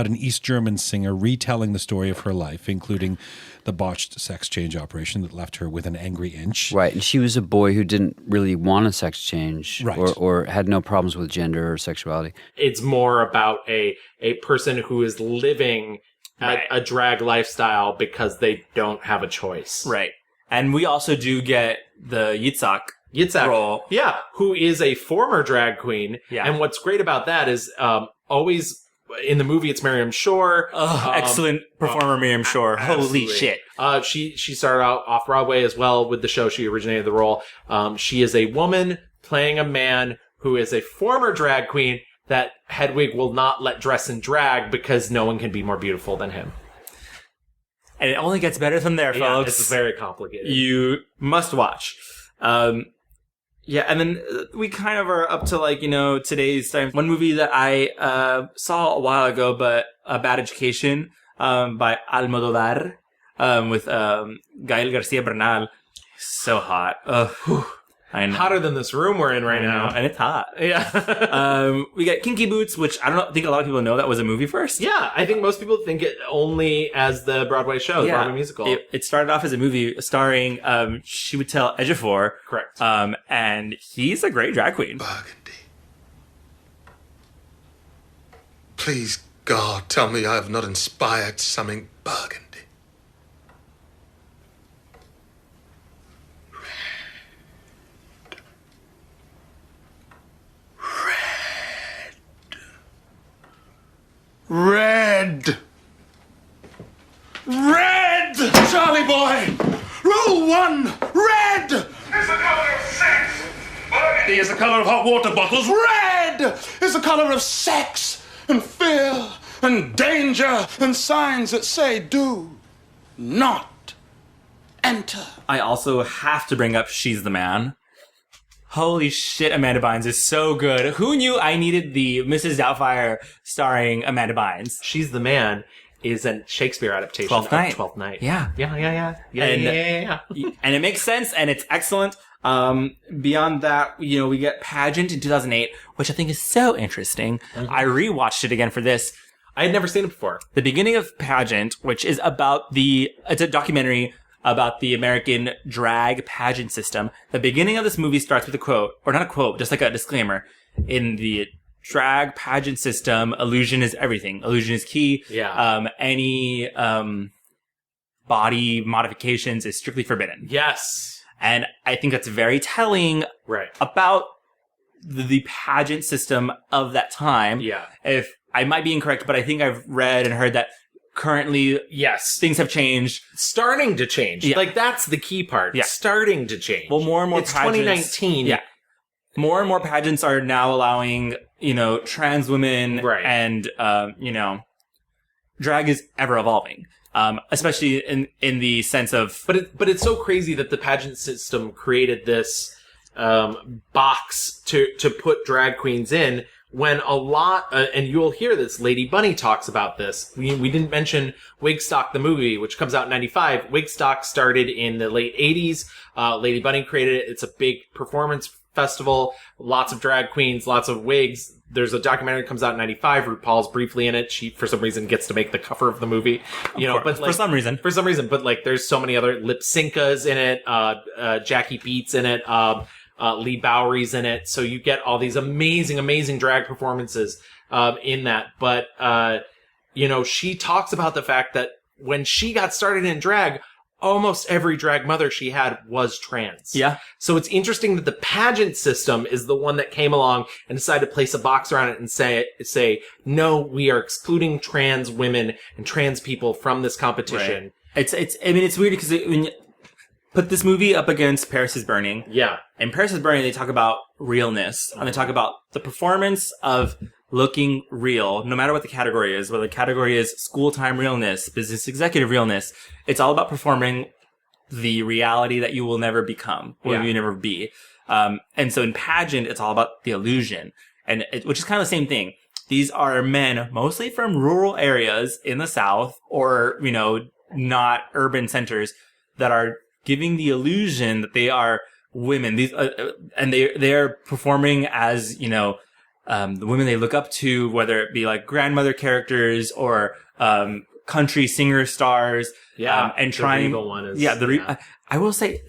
Speaker 3: an East German singer retelling the story of her life, including the botched sex change operation that left her with an angry inch.
Speaker 4: Right, and she was a boy who didn't really want a sex change,
Speaker 3: right,
Speaker 4: or had no problems with gender or sexuality.
Speaker 2: It's more about a person who is living a drag lifestyle because they don't have a choice.
Speaker 1: Right. And we also do get the Yitzhak role.
Speaker 2: Yeah, who is a former drag queen.
Speaker 1: Yeah.
Speaker 2: And what's great about that is always in the movie it's Miriam Shore.
Speaker 1: Excellent performer, Miriam Shore. Holy shit.
Speaker 2: She started out off Broadway as well with the show. She originated the role. She is a woman playing a man who is a former drag queen that Hedwig will not let dress in drag because no one can be more beautiful than him.
Speaker 1: And it only gets better from there, folks.
Speaker 2: It's very complicated.
Speaker 1: You must watch. And then we kind of are up to today's time. One movie that I saw a while ago, but A Bad Education by Almodovar with Gael Garcia Bernal. So hot. I know.
Speaker 2: Hotter than this room we're in right now.
Speaker 1: And it's hot.
Speaker 2: Yeah.
Speaker 1: We got Kinky Boots, which I don't think a lot of people know that was a movie first.
Speaker 2: Yeah, I think most people think it only as the Broadway show, the Broadway musical.
Speaker 1: It started off as a movie starring Chiwetel Ejiofor.
Speaker 2: Correct.
Speaker 1: And he's a great drag queen.
Speaker 23: Burgundy. Please, God, tell me I have not inspired something burgundy. Red! Red! Charlie boy! Rule 1! Red! It's the color of sex! Burgundy is the color of hot water bottles. Red is the color of sex and fear and danger and signs that say do not enter.
Speaker 1: I also have to bring up She's the Man. Holy shit, Amanda Bynes is so good. Who knew I needed the Mrs. Doubtfire starring Amanda Bynes?
Speaker 2: She's the Man is a Shakespeare adaptation of Twelfth Night.
Speaker 1: Yeah.
Speaker 2: Yeah.
Speaker 1: And it makes sense, and it's excellent. Beyond that, we get Pageant in 2008, which I think is so interesting. Mm-hmm. I rewatched it again for this.
Speaker 2: I had never seen it before.
Speaker 1: The beginning of Pageant, which is about it's a documentary about the American drag pageant system. The beginning of this movie starts with a quote, or not a quote, just like a disclaimer. In the drag pageant system, illusion is everything. Illusion is key.
Speaker 2: Yeah.
Speaker 1: Any body modifications is strictly forbidden.
Speaker 2: Yes.
Speaker 1: And I think that's very telling about the pageant system of that time.
Speaker 2: Yeah.
Speaker 1: If I might be incorrect, but I think I've read and heard that currently,
Speaker 2: yes,
Speaker 1: things have changed.
Speaker 2: Starting to change.
Speaker 1: Yeah.
Speaker 2: Like, that's the key part.
Speaker 1: Yeah.
Speaker 2: Starting to change.
Speaker 1: Well, more and more
Speaker 2: it's
Speaker 1: pageants.
Speaker 2: 2019.
Speaker 1: Yeah. More and more pageants are now allowing, trans women and, drag is ever evolving. Especially in the sense of...
Speaker 2: But it's so crazy that the pageant system created this, box to put drag queens in, when a lot, and you'll hear this, Lady Bunny talks about this. We didn't mention Wigstock the movie, which comes out in 95. Wigstock started in the late 80s. Lady Bunny created it. It's a big performance festival. Lots of drag queens, lots of wigs. There's a documentary that comes out in 95. RuPaul's briefly in it. She, for some reason, gets to make the cover of the movie. But
Speaker 1: for some reason.
Speaker 2: But there's so many other lip syncas in it. Jackie Beats in it. Lee Bowery's in it. So you get all these amazing drag performances in that. But, she talks about the fact that when she got started in drag, almost every drag mother she had was trans.
Speaker 1: Yeah.
Speaker 2: So it's interesting that the pageant system is the one that came along and decided to place a box around it and say, no, we are excluding trans women and trans people from this competition.
Speaker 1: Right. It's weird because when you put this movie up against Paris is Burning.
Speaker 2: Yeah.
Speaker 1: In Paris is Burning, they talk about realness. And they talk about the performance of looking real, no matter what the category is, whether the category is school time realness, business executive realness. It's all about performing the reality that you will never become, or you never be. And so in pageant, it's all about the illusion, which is kind of the same thing. These are men, mostly from rural areas in the South, or, not urban centers, that are giving the illusion that they are women. These, and they are performing as, the women they look up to, whether it be like grandmother characters or country singer stars.
Speaker 2: Yeah,
Speaker 1: and
Speaker 2: the Regal one is.
Speaker 1: Yeah, I will say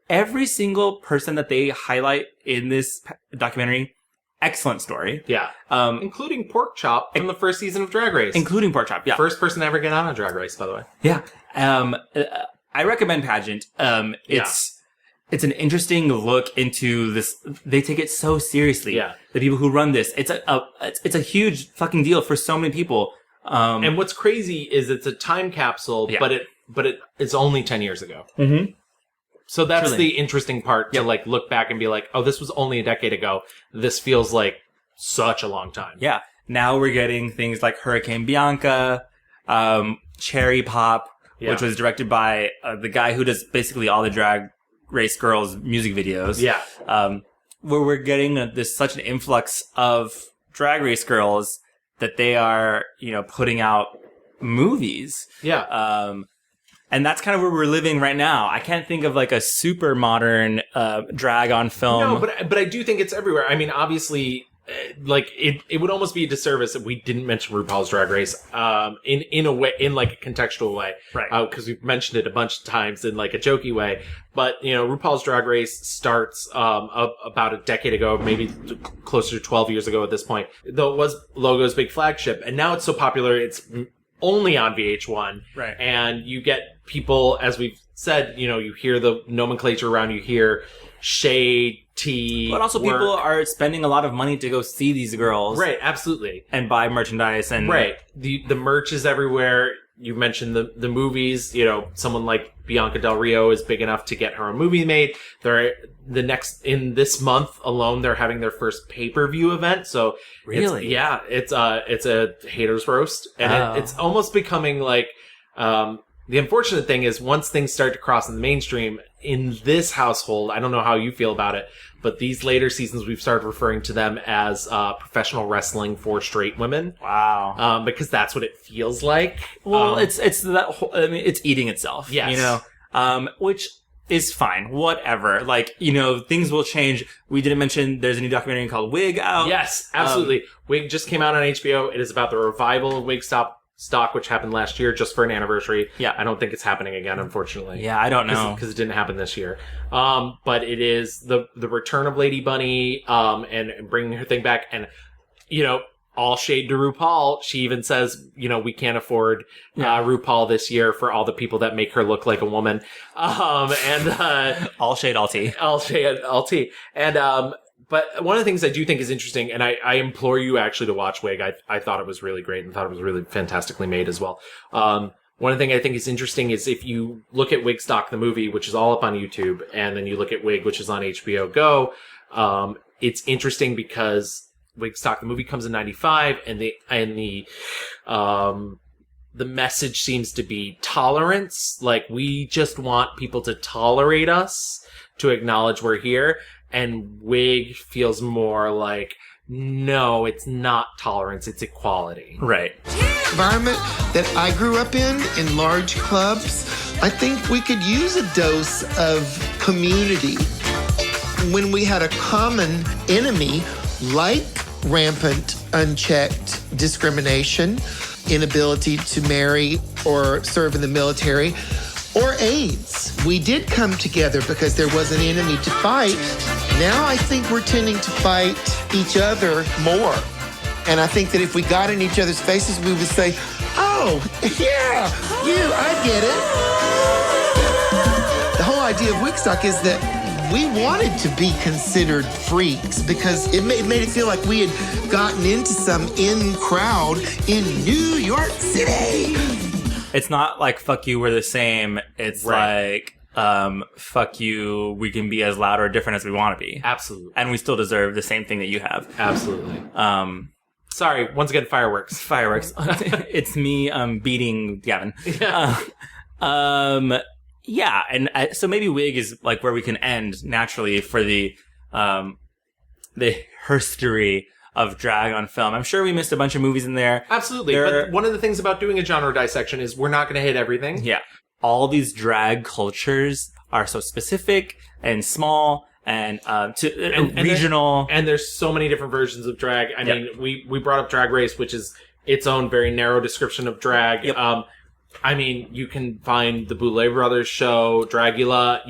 Speaker 1: every single person that they highlight in this documentary, excellent story.
Speaker 2: Yeah, including Pork Chop from the first season of Drag Race.
Speaker 1: Including Pork Chop, yeah.
Speaker 2: First person to ever get on a Drag Race, by the way.
Speaker 1: Yeah. I recommend Pageant. It's an interesting look into this. They take it so seriously.
Speaker 2: Yeah.
Speaker 1: The people who run this. It's a huge fucking deal for so many people.
Speaker 2: And what's crazy is it's a time capsule, but it's only 10 years ago.
Speaker 1: Mm-hmm.
Speaker 2: So that's the interesting part to look back and be like, oh, this was only a decade ago. This feels like such a long time.
Speaker 1: Yeah. Now we're getting things like Hurricane Bianca, Cherry Pop, which was directed by the guy who does basically all the Drag Race Girls music videos.
Speaker 2: Yeah.
Speaker 1: Where we're getting such an influx of Drag Race Girls that they are, putting out movies.
Speaker 2: Yeah.
Speaker 1: And that's kind of where we're living right now. I can't think of like a super modern drag on film.
Speaker 2: No, but I do think it's everywhere. I mean, obviously, it would almost be a disservice if we didn't mention RuPaul's Drag Race in a way, in like a contextual way,
Speaker 1: right?
Speaker 2: Because we've mentioned it a bunch of times in like a jokey way. But RuPaul's Drag Race starts about a decade ago, maybe closer to 12 years ago at this point. Though it was Logo's big flagship, and now it's so popular, it's only on VH1,
Speaker 1: right?
Speaker 2: And you get people, as we've said, you hear the nomenclature around, you hear shade.
Speaker 1: But also people are spending a lot of money to go see these girls.
Speaker 2: Right, absolutely.
Speaker 1: And buy merchandise and...
Speaker 2: Right. The merch is everywhere. You mentioned the movies. Someone like Bianca Del Rio is big enough to get her own movie made. In this month alone, they're having their first pay-per-view event. So
Speaker 1: really?
Speaker 2: It's a haters roast. And it's almost becoming like, the unfortunate thing is once things start to cross in the mainstream, in this household, I don't know how you feel about it, but these later seasons, we've started referring to them as professional wrestling for straight women.
Speaker 1: Wow.
Speaker 2: Because that's what it feels like.
Speaker 1: Well, it's that whole, it's eating itself.
Speaker 2: Yes.
Speaker 1: Which is fine. Whatever. Things will change. We didn't mention there's a new documentary called Wig out.
Speaker 2: Yes, absolutely. Wig just came out on HBO. It is about the revival of Wig Stock, which happened last year just for an anniversary.
Speaker 1: Yeah.
Speaker 2: I don't think it's happening again, unfortunately.
Speaker 1: Yeah, I don't know.
Speaker 2: Because it didn't happen this year. But it is the return of Lady Bunny, and bringing her thing back. And, all shade to RuPaul. She even says, we can't afford RuPaul this year for all the people that make her look like a woman. All
Speaker 1: shade, all tea.
Speaker 2: All shade, all tea. And, but one of the things I do think is interesting, and I implore you actually to watch Wig. I thought it was really great and thought it was really fantastically made as well. One of the things I think is interesting is if you look at Wigstock, the movie, which is all up on YouTube, and then you look at Wig, which is on HBO Go, it's interesting because Wigstock, the movie, comes in 95, and the message seems to be tolerance. Like, we just want people to tolerate us, to acknowledge we're here. And Wig feels more like, no, it's not tolerance, it's equality.
Speaker 1: Right.
Speaker 5: Environment that I grew up in large clubs, I think we could use a dose of community. When we had a common enemy, like rampant, unchecked discrimination, inability to marry or serve in the military, or AIDS. We did come together because there was an enemy to fight. Now I think we're tending to fight each other more. And I think that if we got in each other's faces, we would say, oh, yeah, I get it. The whole idea of Wigstock is that we wanted to be considered freaks because it made it feel like we had gotten into some in crowd in New York City.
Speaker 1: It's not like, fuck you, we're the same. It's like, fuck you, we can be as loud or different as we want to be.
Speaker 2: Absolutely.
Speaker 1: And we still deserve the same thing that you have.
Speaker 2: Absolutely. Sorry, once again, fireworks.
Speaker 1: Fireworks. It's me beating Gavin.
Speaker 2: Yeah.
Speaker 1: Yeah, and so maybe Wig is like where we can end naturally for the history of drag on film. I'm sure we missed a bunch of movies in there.
Speaker 2: Absolutely. But one of the things about doing a genre dissection is we're not going to hit everything.
Speaker 1: Yeah. All these drag cultures are so specific and small and regional.
Speaker 2: And there's so many different versions of drag. I mean, we brought up Drag Race, which is its own very narrow description of drag.
Speaker 1: Yep.
Speaker 2: I mean, you can find the Boulet Brothers show, Dragula,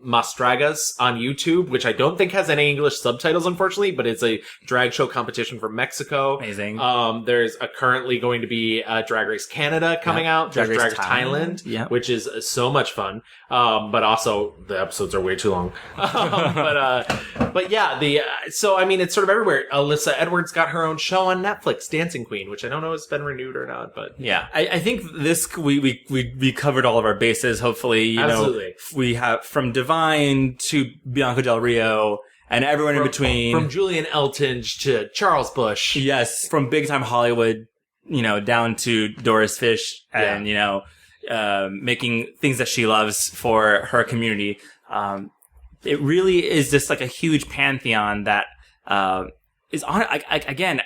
Speaker 2: Mastragas on YouTube, which I don't think has any English subtitles, unfortunately, but it's a drag show competition from Mexico.
Speaker 1: Amazing.
Speaker 2: There's currently going to be Drag Race Canada coming out. There's Drag Race Thailand, which is so much fun. But also the episodes are way too long. But yeah, so I mean, it's sort of everywhere. Alyssa Edwards got her own show on Netflix, Dancing Queen, which I don't know has been renewed or not, but
Speaker 1: yeah, I think this we covered all of our bases. Hopefully, you
Speaker 2: Absolutely.
Speaker 1: know, we have from Divine to Bianca Del Rio and everyone in between,
Speaker 2: from Julian Eltinge to Charles Busch.
Speaker 1: Yes, from big time Hollywood, you know, down to Doris Fish and you know, making things that she loves for her community. It really is just like a huge pantheon that is on. Again,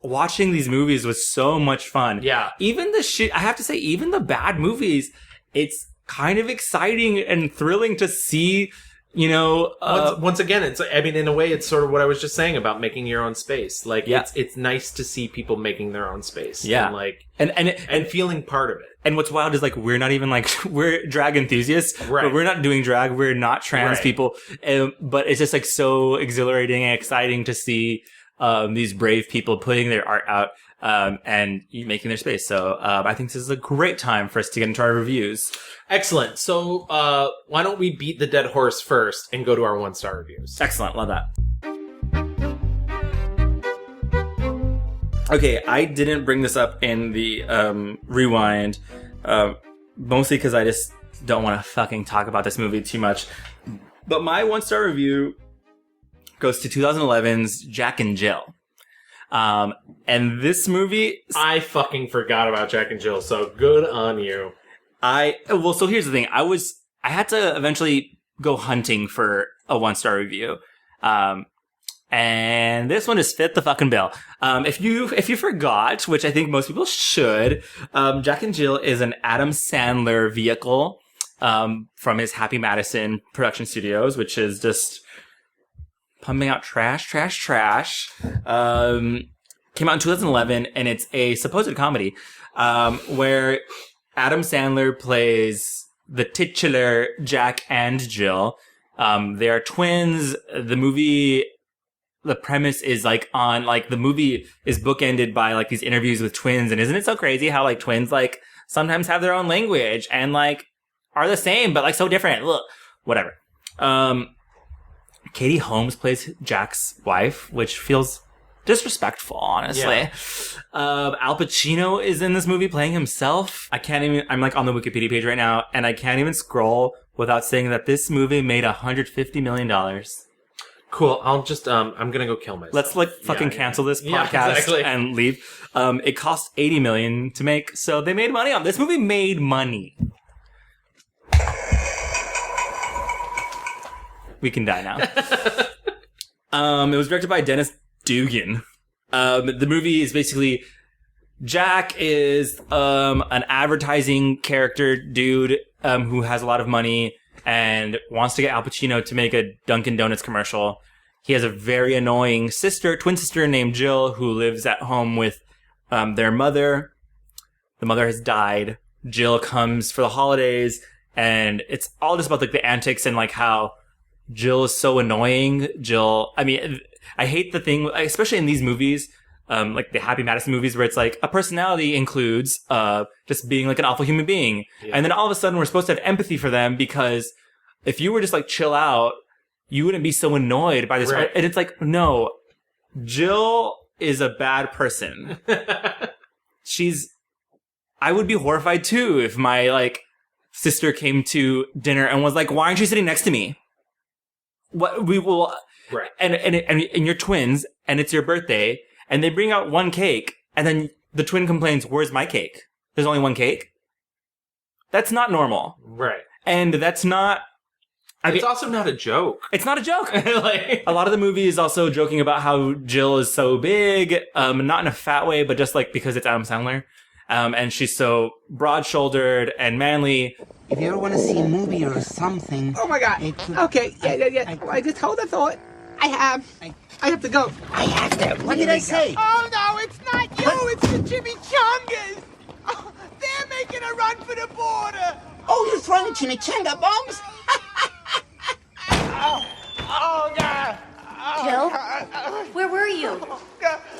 Speaker 1: watching these movies was so much fun.
Speaker 2: Yeah.
Speaker 1: Even the shit, I have to say, even the bad movies, it's kind of exciting and thrilling to see, you know.
Speaker 2: Once again, it's, I mean, in a way, it's sort of what I was just saying about making your own space. Like, it's nice to see people making their own space.
Speaker 1: Yeah.
Speaker 2: And like,
Speaker 1: and
Speaker 2: feeling part of it.
Speaker 1: And what's wild is like, we're not even like, we're drag enthusiasts,
Speaker 2: right.
Speaker 1: But we're not doing drag. We're not trans
Speaker 2: Right.
Speaker 1: people. But it's just like so exhilarating and exciting to see, these brave people putting their art out, and making their space. So, I think this is a great time for us to get into our reviews.
Speaker 2: Excellent. So, why don't we beat the dead horse first and go to our 1-star reviews?
Speaker 1: Excellent. Love that. Okay, I didn't bring this up in the rewind, mostly because I just don't want to fucking talk about this movie too much. But my 1-star review goes to 2011's Jack and Jill. And this movie...
Speaker 2: I fucking forgot about Jack and Jill, so good on you.
Speaker 1: So here's the thing. I had to eventually go hunting for a 1-star review. And this one just fit the fucking bill. If you forgot, which I think most people should, Jack and Jill is an Adam Sandler vehicle, from his Happy Madison production studios, which is just pumping out trash. Came out in 2011, and it's a supposed comedy, where Adam Sandler plays the titular Jack and Jill. They are twins. The premise is like the movie is bookended by like these interviews with twins. And isn't it so crazy how like twins like sometimes have their own language and like are the same, but like so different. Look, whatever. Katie Holmes plays Jack's wife, which feels disrespectful, honestly.
Speaker 2: Yeah.
Speaker 1: Al Pacino is in this movie playing himself. I'm like on the Wikipedia page right now and I can't even scroll without saying that this movie made $150 million.
Speaker 2: Cool. I'll just, I'm gonna go kill myself.
Speaker 1: Let's like fucking cancel this podcast and leave. It cost $80 million to make, so they made money on this movie. Made money. We can die now. It was directed by Dennis Dugan. The movie is basically Jack is an advertising character dude who has a lot of money and wants to get Al Pacino to make a Dunkin' Donuts commercial. He has a very annoying twin sister named Jill, who lives at home with their mother. The mother has died. Jill comes for the holidays, and it's all just about like the antics and like how Jill is so annoying. I hate the thing, especially in these movies, like the Happy Madison movies, where it's like a personality includes just being like an awful human being. Yeah. And then all of a sudden we're supposed to have empathy for them because if you were just like chill out, you wouldn't be so annoyed by this. Right. And it's like, no, Jill is a bad person. I would be horrified too if my like sister came to dinner and was like, why aren't you sitting next to me? What we will, right. And you're twins and it's your birthday and they bring out one cake and then the twin complains, where's my cake? There's only one cake. That's not normal. Right. And that's not,
Speaker 2: it's also not a joke.
Speaker 1: It's not a joke. Like, a lot of the movie is also joking about how Jill is so big, not in a fat way, but just like because it's Adam Sandler. And she's so broad-shouldered and manly.
Speaker 15: If you ever want to see a movie or something...
Speaker 8: Oh, my God. Okay, yeah. I just hold the thought. I have to go.
Speaker 15: I have to. What did I say?
Speaker 8: Oh, no, it's not you. It's the Chimichangas. Oh, they're making a run for the border.
Speaker 15: Oh, you're throwing chimichanga bombs?
Speaker 8: Oh, God.
Speaker 6: Jill? Where were you?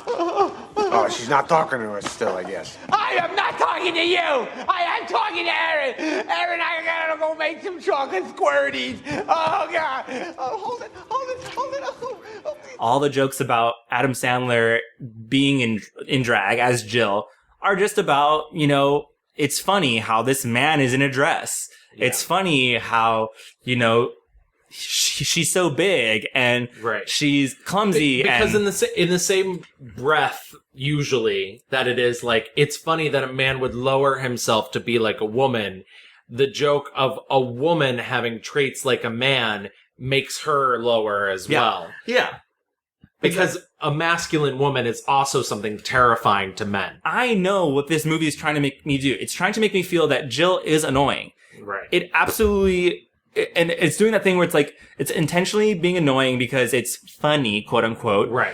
Speaker 7: Oh, she's not talking to us still, I guess.
Speaker 8: I am not talking to you. I am talking to Aaron. Aaron, I gotta go make some chocolate squirties. Oh, God. Oh, hold it. Oh.
Speaker 1: All the jokes about Adam Sandler being in drag as Jill are just about, it's funny how this man is in a dress. Yeah. It's funny how, she's so big and she's clumsy.
Speaker 2: Because in the same breath, usually, that it is like, it's funny that a man would lower himself to be like a woman. The joke of a woman having traits like a man makes her lower as well.
Speaker 1: Yeah.
Speaker 2: Because a masculine woman is also something terrifying to men.
Speaker 1: I know what this movie is trying to make me do. It's trying to make me feel that Jill is annoying.
Speaker 2: Right.
Speaker 1: It absolutely... And it's doing that thing where it's like, it's intentionally being annoying because it's funny, quote unquote.
Speaker 2: Right.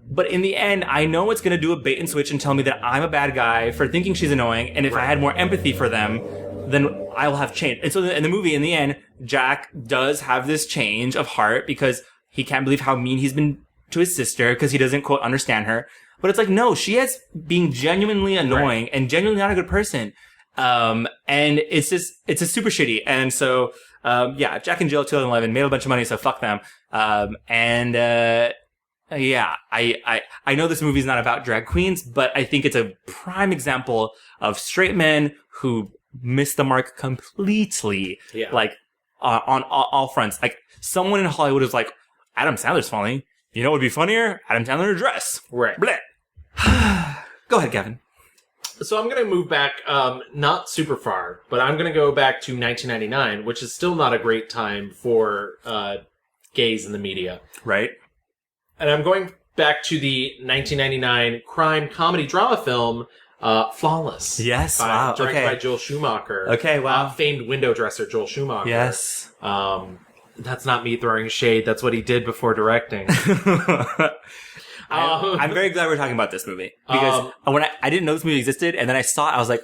Speaker 1: But in the end, I know it's going to do a bait and switch and tell me that I'm a bad guy for thinking she's annoying. And if I had more empathy for them, then I will have changed. And so in the movie, in the end, Jack does have this change of heart because he can't believe how mean he's been to his sister because he doesn't, quote, understand her. But it's like, no, she has being genuinely annoying and genuinely not a good person. And it's a super shitty. And so, Jack and Jill 2011 made a bunch of money, so fuck them. I know this movie's not about drag queens, but I think it's a prime example of straight men who missed the mark completely. Yeah. Like, on all fronts. Like, someone in Hollywood is like, Adam Sandler's funny. You know what would be funnier? Adam Sandler in a dress.
Speaker 2: Right.
Speaker 1: Blech. Go ahead, Gavin.
Speaker 2: So I'm going to move back, not super far, but I'm going to go back to 1999, which is still not a great time for gays in the media.
Speaker 1: Right.
Speaker 2: And I'm going back to the 1999 crime comedy drama film, Flawless.
Speaker 1: Yes,
Speaker 2: Directed by Joel Schumacher.
Speaker 1: Okay, wow.
Speaker 2: Famed window dresser Joel Schumacher.
Speaker 1: Yes.
Speaker 2: That's not me throwing shade. That's what he did before directing.
Speaker 1: I'm very glad we're talking about this movie because when I didn't know this movie existed, and then I saw it, I was like,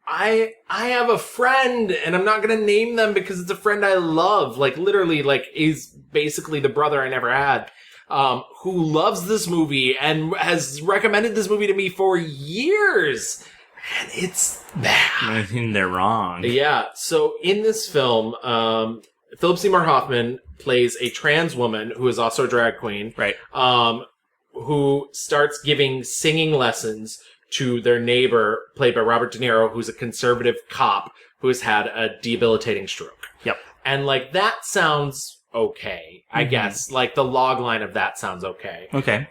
Speaker 2: I have a friend, and I'm not going to name them because it's a friend I love. Like, literally, like, is basically the brother I never had, who loves this movie and has recommended this movie to me for years. And it's bad.
Speaker 1: I think they're wrong.
Speaker 2: Yeah. So in this film, Philip Seymour Hoffman plays a trans woman who is also a drag queen.
Speaker 1: Right.
Speaker 2: Who starts giving singing lessons to their neighbor, played by Robert De Niro, who's a conservative cop who has had a debilitating stroke.
Speaker 1: Yep.
Speaker 2: And, like, that sounds okay, I guess. Like, the log line of that sounds okay.
Speaker 1: Okay.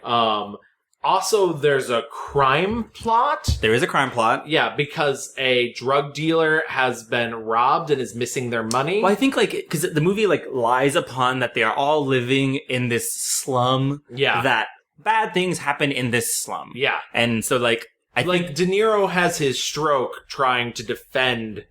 Speaker 2: Also, there's a crime plot.
Speaker 1: There is a crime plot.
Speaker 2: Yeah, because a drug dealer has been robbed and is missing their money.
Speaker 1: Well, I think, like, because the movie, like, lies upon that they are all living in this slum.
Speaker 2: Yeah.
Speaker 1: That bad things happen in this slum.
Speaker 2: Yeah.
Speaker 1: And so, like, I think
Speaker 2: De Niro has his stroke trying to defend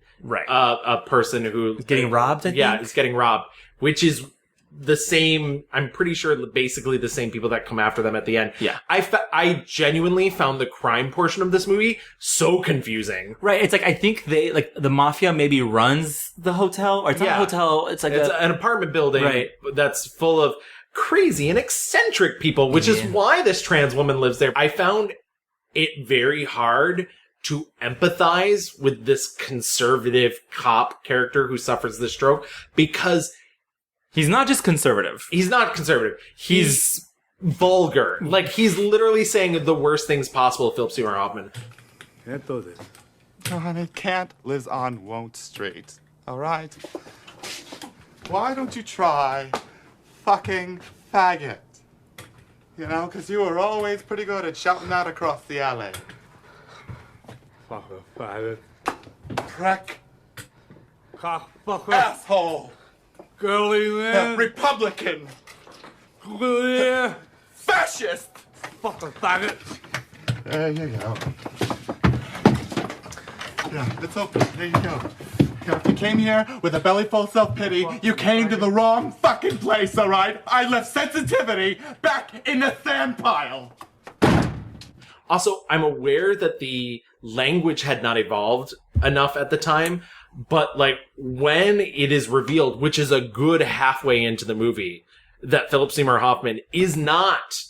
Speaker 2: a person who...
Speaker 1: Getting robbed, I think?
Speaker 2: Yeah, he's getting robbed. Which is the same, I'm pretty sure basically the same people that come after them at the end.
Speaker 1: Yeah.
Speaker 2: I genuinely found the crime portion of this movie so confusing.
Speaker 1: Right. It's like, I think the mafia maybe runs the hotel, or it's not a hotel. It's like
Speaker 2: an apartment building that's full of crazy and eccentric people, which is why this trans woman lives there. I found it very hard to empathize with this conservative cop character who suffers the stroke, because
Speaker 1: he's not just conservative.
Speaker 2: He's not conservative. He's vulgar. Like, he's literally saying the worst things possible to Philip Seymour Hoffman.
Speaker 9: Can't do this. No, honey, can't lives on, won't straight. All right? Why don't you try fucking faggot? You know, because you were always pretty good at shouting that across the alley.
Speaker 20: Fucker, faggot.
Speaker 9: Prick.
Speaker 20: Cockfucker.
Speaker 9: Asshole.
Speaker 20: Girly man.
Speaker 9: Republican.
Speaker 20: Yeah.
Speaker 9: Fascist.
Speaker 20: Fucker, faggot.
Speaker 9: There you go. Yeah, it's open. There you go. If you came here with a belly full of self-pity, you came to the wrong fucking place, all right? I left sensitivity back in the sand pile.
Speaker 2: Also, I'm aware that the language had not evolved enough at the time, but like when it is revealed, which is a good halfway into the movie, that Philip Seymour Hoffman is not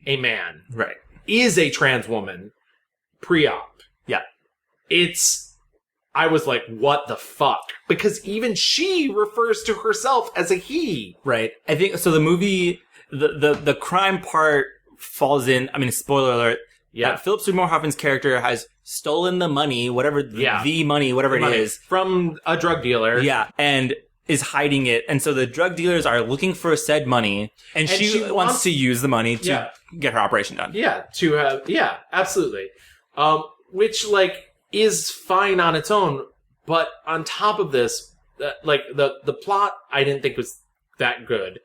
Speaker 2: a man,
Speaker 1: right?
Speaker 2: Is a trans woman, pre-op.
Speaker 1: Yeah.
Speaker 2: I was like, what the fuck? Because even she refers to herself as a he.
Speaker 1: Right. I think, so the movie, the crime part falls in, I mean, spoiler alert.
Speaker 2: Yeah.
Speaker 1: Philip Seymour Hoffman's character has stolen the money, whatever, the money, whatever it is.
Speaker 2: From a drug dealer.
Speaker 1: Yeah. And is hiding it. And so the drug dealers are looking for said money. And she wants to use the money to get her operation done.
Speaker 2: Yeah. Absolutely. Which, like, is fine on its own, but on top of this, like, the plot I didn't think was that good.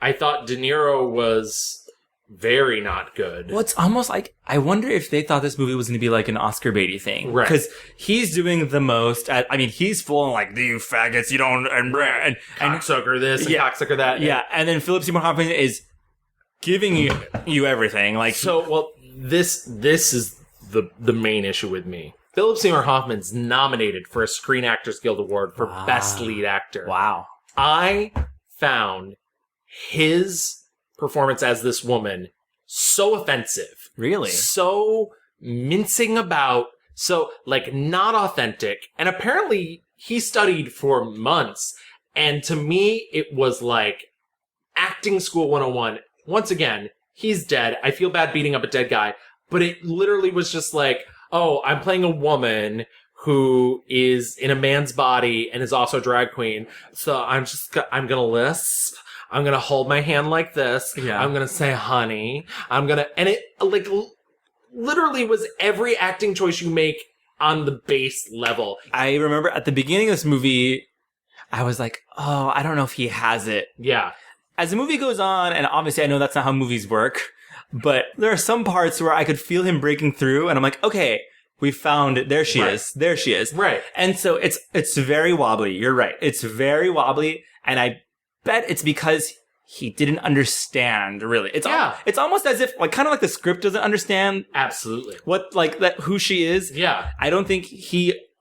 Speaker 2: I thought De Niro was very not good.
Speaker 1: Well, it's almost like, I wonder if they thought this movie was going to be like an Oscar baity thing.
Speaker 2: Right.
Speaker 1: Because he's doing the most, he's full on like, you faggots, you don't, and
Speaker 2: cocksucker this, and cocksucker that.
Speaker 1: Yeah, and then Philip Seymour Hoffman is giving you everything. Like,
Speaker 2: so, well, this is the main issue with me. Philip Seymour Hoffman's nominated for a Screen Actors Guild Award for Best Lead Actor.
Speaker 1: Wow.
Speaker 2: I found his performance as this woman so offensive.
Speaker 1: Really?
Speaker 2: So mincing about, so, like, not authentic. And apparently he studied for months. And to me, it was like acting school 101. Once again, he's dead. I feel bad beating up a dead guy. But it literally was just like, oh, I'm playing a woman who is in a man's body and is also a drag queen. So I'm gonna lisp. I'm gonna hold my hand like this.
Speaker 1: Yeah.
Speaker 2: I'm gonna say honey. And it, like, literally was every acting choice you make on the base level.
Speaker 1: I remember at the beginning of this movie, I was like, oh, I don't know if he has it.
Speaker 2: Yeah.
Speaker 1: As the movie goes on, and obviously I know that's not how movies work, but there are some parts where I could feel him breaking through, and I'm like, okay, we found it. There she is. There she is.
Speaker 2: Right.
Speaker 1: And so it's very wobbly. You're right. It's very wobbly, and I bet it's because he didn't understand, really. It's almost as if, like, kind of like the script doesn't understand.
Speaker 2: Absolutely.
Speaker 1: Who she is.
Speaker 2: Yeah.
Speaker 1: I don't think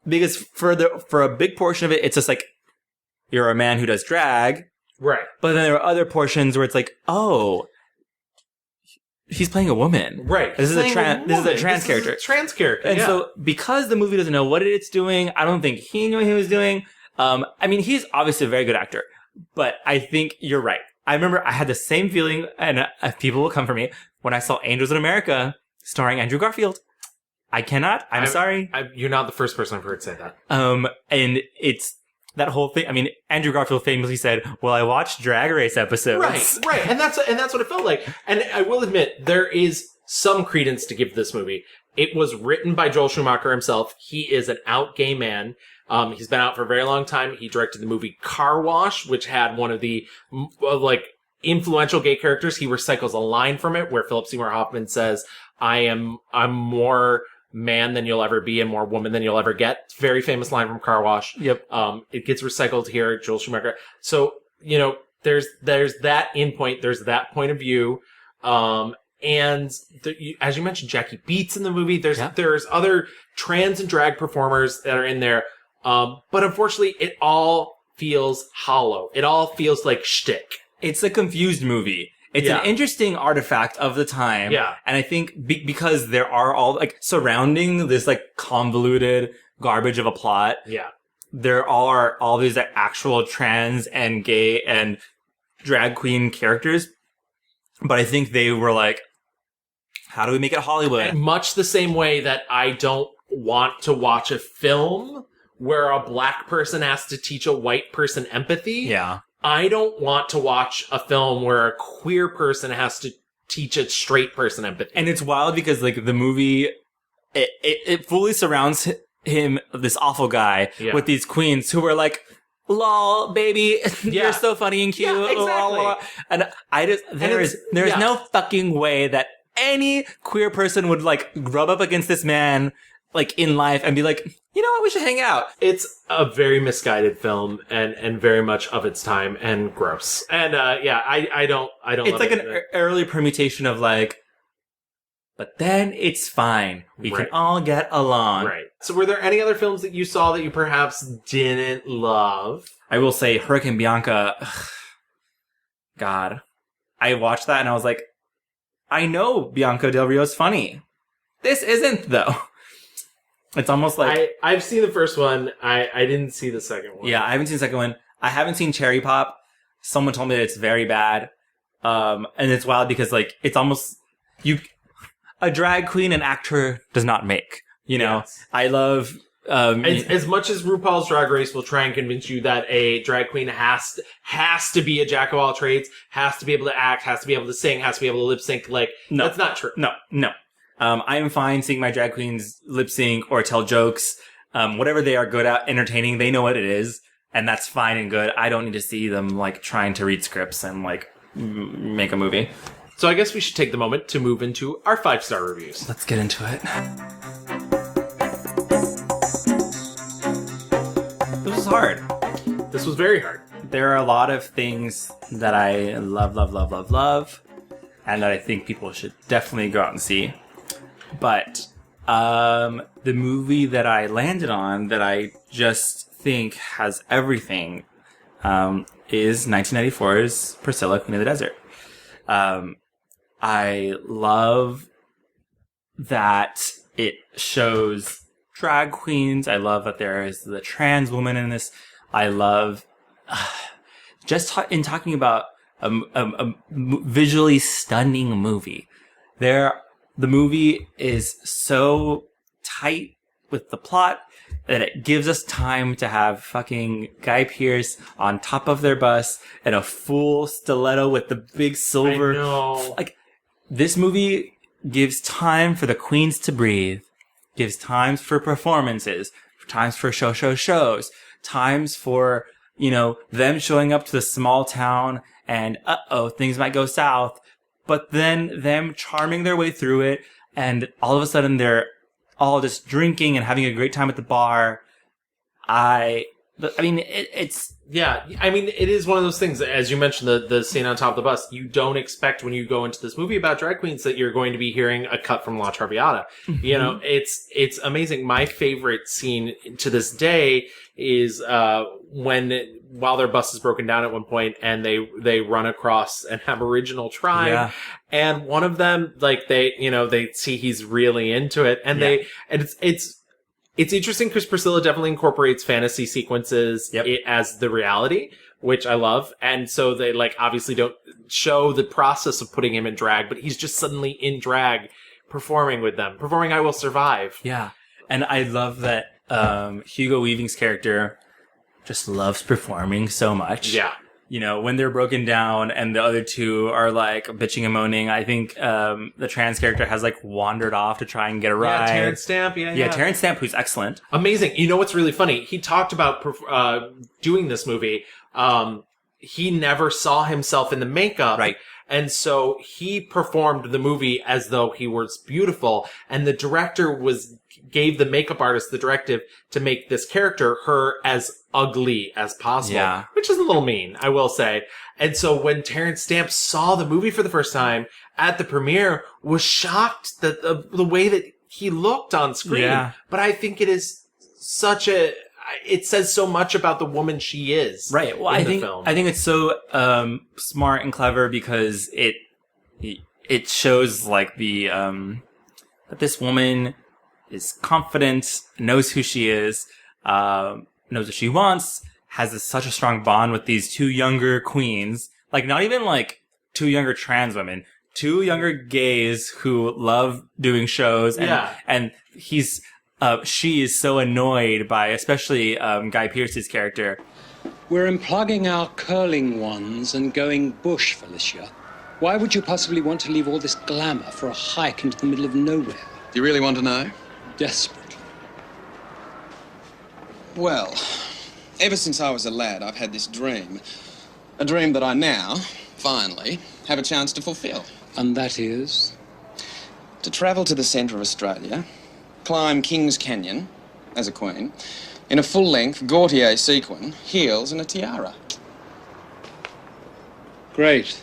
Speaker 1: because for a big portion of it, it's just like, you're a man who does drag.
Speaker 2: Right.
Speaker 1: But then there are other portions where it's like, oh, he's playing a woman.
Speaker 2: Right.
Speaker 1: This is a trans character.
Speaker 2: Trans character.
Speaker 1: And so because the movie doesn't know what it's doing, I don't think he knew what he was doing. He's obviously a very good actor, but I think you're right. I remember I had the same feeling, and people will come for me, when I saw Angels in America starring Andrew Garfield. I cannot. I'm sorry.
Speaker 2: You're not the first person I've heard say that.
Speaker 1: And it's that whole thing. I mean, Andrew Garfield famously said, well, I watched Drag Race episodes.
Speaker 2: Right. And that's what it felt like. And I will admit, there is some credence to give this movie. It was written by Joel Schumacher himself. He is an out gay man. He's been out for a very long time. He directed the movie Car Wash, which had one of the, influential gay characters. He recycles a line from it where Philip Seymour Hoffman says, I'm more man than you'll ever be and more woman than you'll ever get. Very famous line from Car Wash.
Speaker 1: Yep.
Speaker 2: It gets recycled here, Joel Schumacher. So, there's that endpoint, there's that point of view. And as you mentioned, Jackie Beats in the movie. There's other trans and drag performers that are in there. But unfortunately, it all feels hollow. It all feels like shtick.
Speaker 1: It's a confused movie. It's an interesting artifact of the time.
Speaker 2: Yeah.
Speaker 1: And I think because there are all, like, surrounding this, like, convoluted garbage of a plot.
Speaker 2: Yeah.
Speaker 1: There are all these like, actual trans and gay and drag queen characters. But I think they were like, how do we make it Hollywood?
Speaker 2: And much the same way that I don't want to watch a film where a black person has to teach a white person empathy.
Speaker 1: Yeah.
Speaker 2: I don't want to watch a film where a queer person has to teach a straight person empathy.
Speaker 1: And it's wild because like the movie, it fully surrounds him, this awful guy, with these queens who were like, lol, baby, you're so funny and cute.
Speaker 2: Yeah, exactly.
Speaker 1: And I just, there's no fucking way that any queer person would like rub up against this man like in life and be like, you know what, we should hang out.
Speaker 2: It's a very misguided film and very much of its time and gross. And I don't
Speaker 1: It's like an early permutation of like, but then it's fine. We can all get along.
Speaker 2: Right. So were there any other films that you saw that you perhaps didn't love?
Speaker 1: I will say Hurricane Bianca. God. I watched that and I was like, I know Bianca Del Rio's funny. This isn't though. It's almost like...
Speaker 2: I've seen the first one. I didn't see the second one.
Speaker 1: Yeah, I haven't seen the second one. I haven't seen Cherry Pop. Someone told me that it's very bad. And it's wild because like, it's almost... A drag queen and actor does not make. You know? Yes. I love...
Speaker 2: as much as RuPaul's Drag Race will try and convince you that a drag queen has to be a jack of all trades, has to be able to act, has to be able to sing, has to be able to lip sync, like,
Speaker 1: no,
Speaker 2: that's not true.
Speaker 1: No. I am fine seeing my drag queens lip sync or tell jokes. Whatever they are good at entertaining, they know what it is. And that's fine and good. I don't need to see them, like, trying to read scripts and, like, make a movie.
Speaker 2: So I guess we should take the moment to move into our 5-star reviews.
Speaker 1: Let's get into it. This was hard.
Speaker 2: This was very hard.
Speaker 1: There are a lot of things that I love, and that I think people should definitely go out and see. But the movie that I landed on that I just think has everything is 1994's Priscilla, Queen of the Desert. I love that it shows drag queens. I love that there is the trans woman in this. I love in talking about a visually stunning movie. The movie is so tight with the plot that it gives us time to have fucking Guy Pearce on top of their bus and a full stiletto with the big silver.
Speaker 2: I know.
Speaker 1: Like, this movie gives time for the queens to breathe, gives times for performances, times for shows, times for, you know, them showing up to the small town and, things might go south, but then them charming their way through it, and all of a sudden they're all just drinking and having a great time at the bar. It's...
Speaker 2: Yeah, I mean, it is one of those things, as you mentioned, the scene on top of the bus, you don't expect when you go into this movie about drag queens that you're going to be hearing a cut from La Traviata. Mm-hmm. You know, it's amazing. My favorite scene to this day is while their bus is broken down at one point and they run across an Aboriginal tribe.
Speaker 1: Yeah.
Speaker 2: And one of them, like, they see he's really into it, and it's interesting because Priscilla definitely incorporates fantasy sequences as the reality, which I love. And so they, like, obviously don't show the process of putting him in drag, but he's just suddenly in drag performing with them, performing I Will Survive.
Speaker 1: Yeah. And I love that Hugo Weaving's character just loves performing so much.
Speaker 2: Yeah.
Speaker 1: You know, when they're broken down and the other two are like bitching and moaning, I think the trans character has like wandered off to try and get a ride.
Speaker 2: Yeah, Terrence Stamp. Yeah,
Speaker 1: Terrence Stamp, who's excellent.
Speaker 2: Amazing. You know what's really funny? He talked about doing this movie. He never saw himself in the makeup.
Speaker 1: Right.
Speaker 2: And so he performed the movie as though he was beautiful. And the director gave the makeup artist the directive to make this character, her, as ugly as possible.
Speaker 1: Yeah.
Speaker 2: Which is a little mean, I will say. And so when Terrence Stamp saw the movie for the first time at the premiere, was shocked that the way that he looked on screen.
Speaker 1: Yeah.
Speaker 2: But I think it is it says so much about the woman she is.
Speaker 1: Right. Well, I think it's so smart and clever because it shows like the that this woman is confident, knows who she is, knows what she wants, has such a strong bond with these two younger queens. Like, not even like two younger trans women, two younger gays who love doing shows. And she is so annoyed by, especially Guy Pearce's character.
Speaker 10: We're unplugging our curling ones and going bush, Felicia. Why would you possibly want to leave all this glamour for a hike into the middle of nowhere?
Speaker 11: Do you really want to know?
Speaker 10: Desperately.
Speaker 11: Well, ever since I was a lad, I've had this dream. A dream that I now, finally, have a chance to fulfill.
Speaker 10: And that is?
Speaker 11: To travel to the centre of Australia, climb King's Canyon as a queen, in a full-length Gautier sequin, heels and a tiara.
Speaker 10: Great.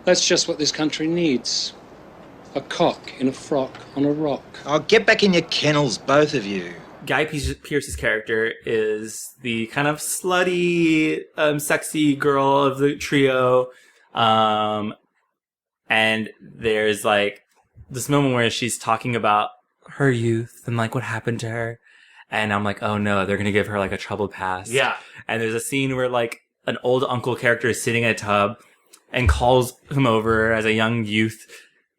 Speaker 10: That's just what this country needs. A cock in a frock on a rock.
Speaker 12: Oh, get back in your kennels, both of you.
Speaker 1: Guy Pearce's character is the kind of slutty, sexy girl of the trio. And there's like this moment where she's talking about her youth and like what happened to her. And I'm like, oh no, they're going to give her like a troubled past.
Speaker 2: Yeah.
Speaker 1: And there's a scene where like an old uncle character is sitting in a tub and calls him over as a young youth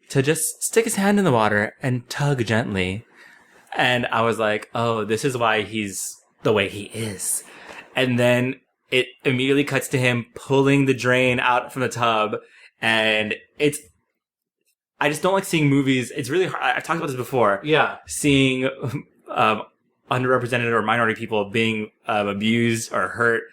Speaker 1: to just stick his hand in the water and tug gently. And I was like, oh, this is why he's the way he is. And then it immediately cuts to him pulling the drain out from the tub. And I just don't like seeing movies. It's really hard. I've talked about this before.
Speaker 2: Yeah.
Speaker 1: Seeing underrepresented or minority people being abused or hurt.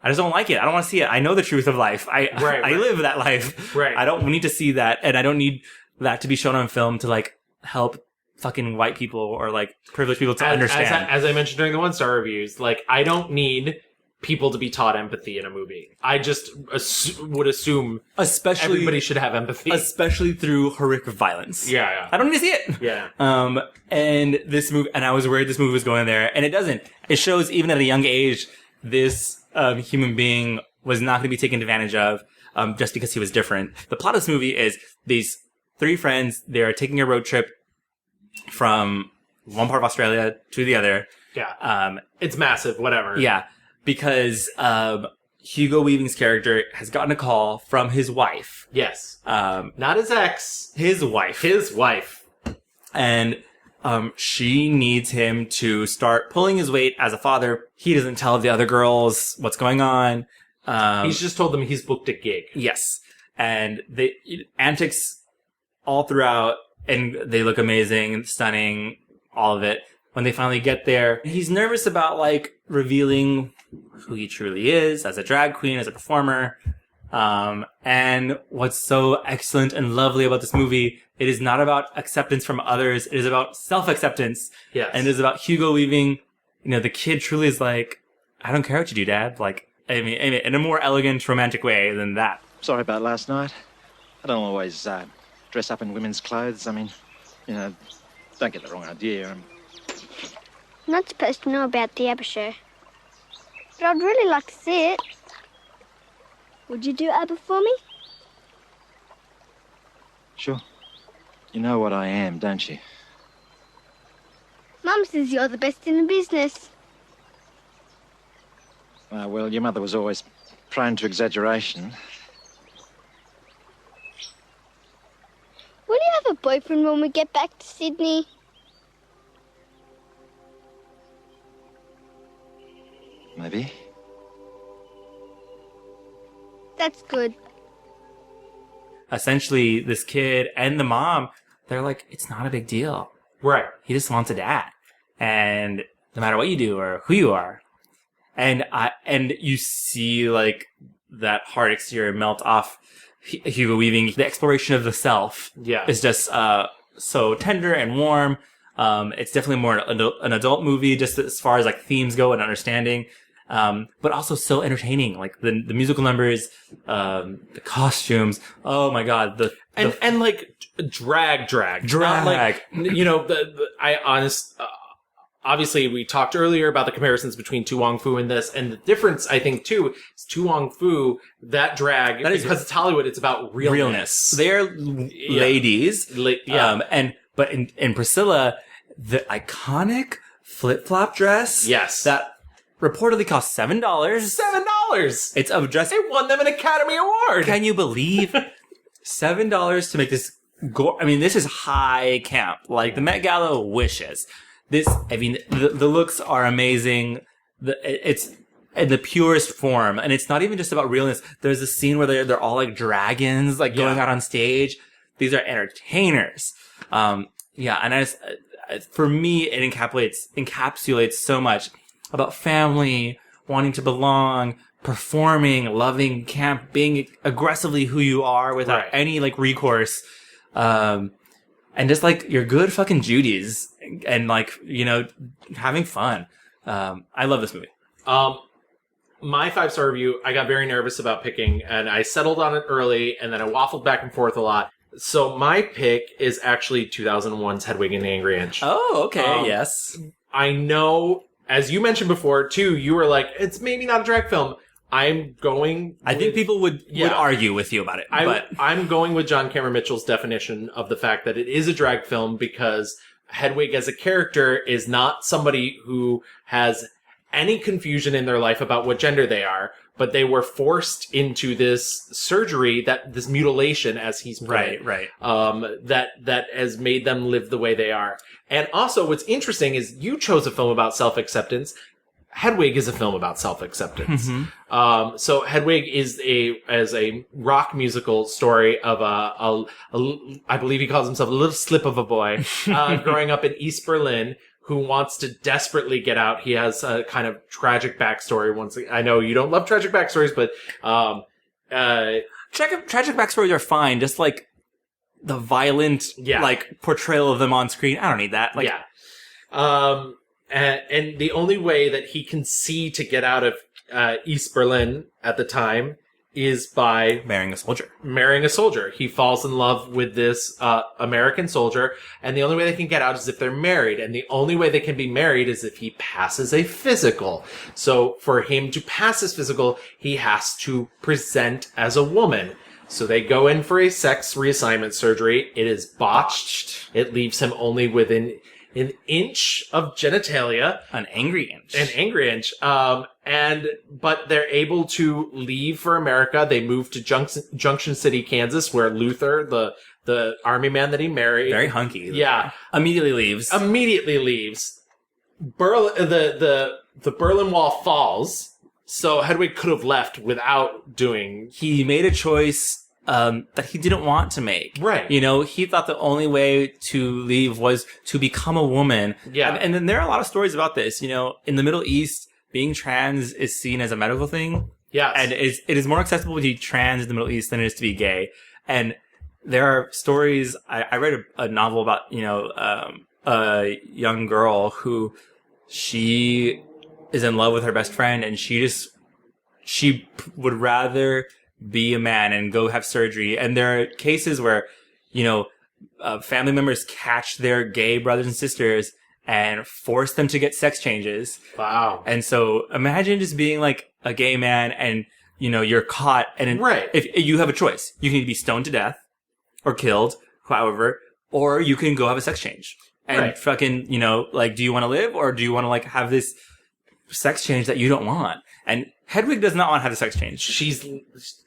Speaker 1: I just don't like it. I don't want to see it. I know the truth of life. I live that life.
Speaker 2: Right.
Speaker 1: I don't need to see that. And I don't need that to be shown on film to like help fucking white people or like privileged people to understand.
Speaker 2: As I mentioned during the 1-star reviews, like I don't need people to be taught empathy in a movie. I just would assume
Speaker 1: especially
Speaker 2: everybody should have empathy.
Speaker 1: Especially through horrific violence.
Speaker 2: Yeah.
Speaker 1: I don't need to see it.
Speaker 2: Yeah.
Speaker 1: And this movie, and I was worried this movie was going there, and it doesn't. It shows even at a young age, this human being was not going to be taken advantage of just because he was different. The plot of this movie is these 3 friends, they're taking a road trip from one part of Australia to the other.
Speaker 2: Yeah. It's massive, whatever.
Speaker 1: Yeah. Because Hugo Weaving's character has gotten a call from his wife.
Speaker 2: Yes. Not his ex.
Speaker 1: His wife.
Speaker 2: His wife.
Speaker 1: And she needs him to start pulling his weight as a father. He doesn't tell the other girls what's going on.
Speaker 2: He's just told them he's booked a gig.
Speaker 1: Yes. And the antics all throughout, and they look amazing, stunning, all of it. When they finally get there, he's nervous about like revealing who he truly is as a drag queen, as a performer. And what's so excellent and lovely about this movie, it is not about acceptance from others. It is about self-acceptance.
Speaker 2: Yes.
Speaker 1: And it is about Hugo Weaving. You know, the kid truly is like, I don't care what you do, Dad. Like, I mean, in a more elegant, romantic way than that.
Speaker 12: Sorry about last night. I don't always dress up in women's clothes. I mean, you know, don't get the wrong idea.
Speaker 24: I'm not supposed to know about the ABBA show, but I'd really like to see it. Would you do ABBA for me?
Speaker 12: Sure. You know what I am, don't you?
Speaker 24: Mum says you're the best in the business.
Speaker 12: Well, your mother was always prone to exaggeration.
Speaker 24: Will you have a boyfriend when we get back to Sydney?
Speaker 12: Maybe.
Speaker 24: That's good.
Speaker 1: Essentially, this kid and the mom, they're like, it's not a big deal.
Speaker 2: Right.
Speaker 1: He just wants a dad. And no matter what you do or who you are. And you see like that hard exterior melt off Hugo Weaving. The exploration of the self is just so tender and warm. It's definitely more an adult movie just as far as like themes go and understanding. but also so entertaining. Like the musical numbers, the costumes. Oh my god,
Speaker 2: and like drag. Not like, you know, obviously, we talked earlier about the comparisons between Tu Wong Foo and this, and the difference, I think, too, is Tu Wong Foo, that drag, because it's Hollywood, it's about realness.
Speaker 1: They're ladies. But in Priscilla, the iconic flip-flop dress.
Speaker 2: Yes.
Speaker 1: That reportedly cost $7.
Speaker 2: $7!
Speaker 1: It's a dress.
Speaker 2: It won them an Academy Award!
Speaker 1: Can you believe $7 to make this I mean, this is high camp. Like, the Met Gala wishes. The looks are amazing. It's in the purest form. And it's not even just about realness. There's a scene where they're all like dragons, like going out on stage. These are entertainers. And for me, it encapsulates so much about family, wanting to belong, performing, loving camp, being aggressively who you are without any like recourse. And just like your good fucking Judies and like, you know, having fun. I love this movie.
Speaker 2: My 5-star review, I got very nervous about picking and I settled on it early and then I waffled back and forth a lot. So my pick is actually 2001's Hedwig and the Angry Inch.
Speaker 1: Oh, okay. Yes.
Speaker 2: I know, as you mentioned before too, you were like, it's maybe not a drag film. I think people would argue with you about it. I'm going with John Cameron Mitchell's definition of the fact that it is a drag film because Hedwig as a character is not somebody who has any confusion in their life about what gender they are, but they were forced into this surgery, this mutilation, as he's put it, that has made them live the way they are. And also, what's interesting is you chose a film about self-acceptance. Hedwig is a film about self-acceptance.
Speaker 1: Mm-hmm.
Speaker 2: So Hedwig is a rock musical story of I believe he calls himself a little slip of a boy, growing up in East Berlin, who wants to desperately get out. He has a kind of tragic backstory. I know you don't love tragic backstories, but
Speaker 1: tragic backstories are fine. Just like the violent, like portrayal of them on screen. I don't need that. Like,
Speaker 2: and the only way that he can see to get out of East Berlin at the time is by
Speaker 1: marrying a
Speaker 2: soldier. He falls in love with this American soldier, and the only way they can get out is if they're married, and the only way they can be married is if he passes a physical. So for him to pass his physical, he has to present as a woman. So they go in for a sex reassignment surgery. It is botched. It leaves him only within an inch of genitalia.
Speaker 1: An angry inch.
Speaker 2: But they're able to leave for America. They move to Junction City, Kansas, where Luther, the army man that he married,
Speaker 1: very hunky.
Speaker 2: Yeah.
Speaker 1: Immediately leaves.
Speaker 2: The Berlin Wall falls. So Hedwig could have left without doing.
Speaker 1: He made a choice that he didn't want to make.
Speaker 2: Right.
Speaker 1: You know, he thought the only way to leave was to become a woman.
Speaker 2: Yeah.
Speaker 1: And then there are a lot of stories about this. You know, in the Middle East, being trans is seen as a medical thing.
Speaker 2: Yes.
Speaker 1: And it is more accessible to be trans in the Middle East than it is to be gay. And there are stories. I read a novel about, you know, a young girl who she is in love with her best friend, and she would rather be a man and go have surgery. And there are cases where, you know, family members catch their gay brothers and sisters and force them to get sex changes.
Speaker 2: Wow.
Speaker 1: And so imagine just being like a gay man and, you know, you're caught and if you have a choice, you can either be stoned to death or killed, however, or you can go have a sex change and fucking, you know, like, do you want to live or do you want to like have this sex change that you don't want? And Hedwig does not want to have a sex change.
Speaker 2: She's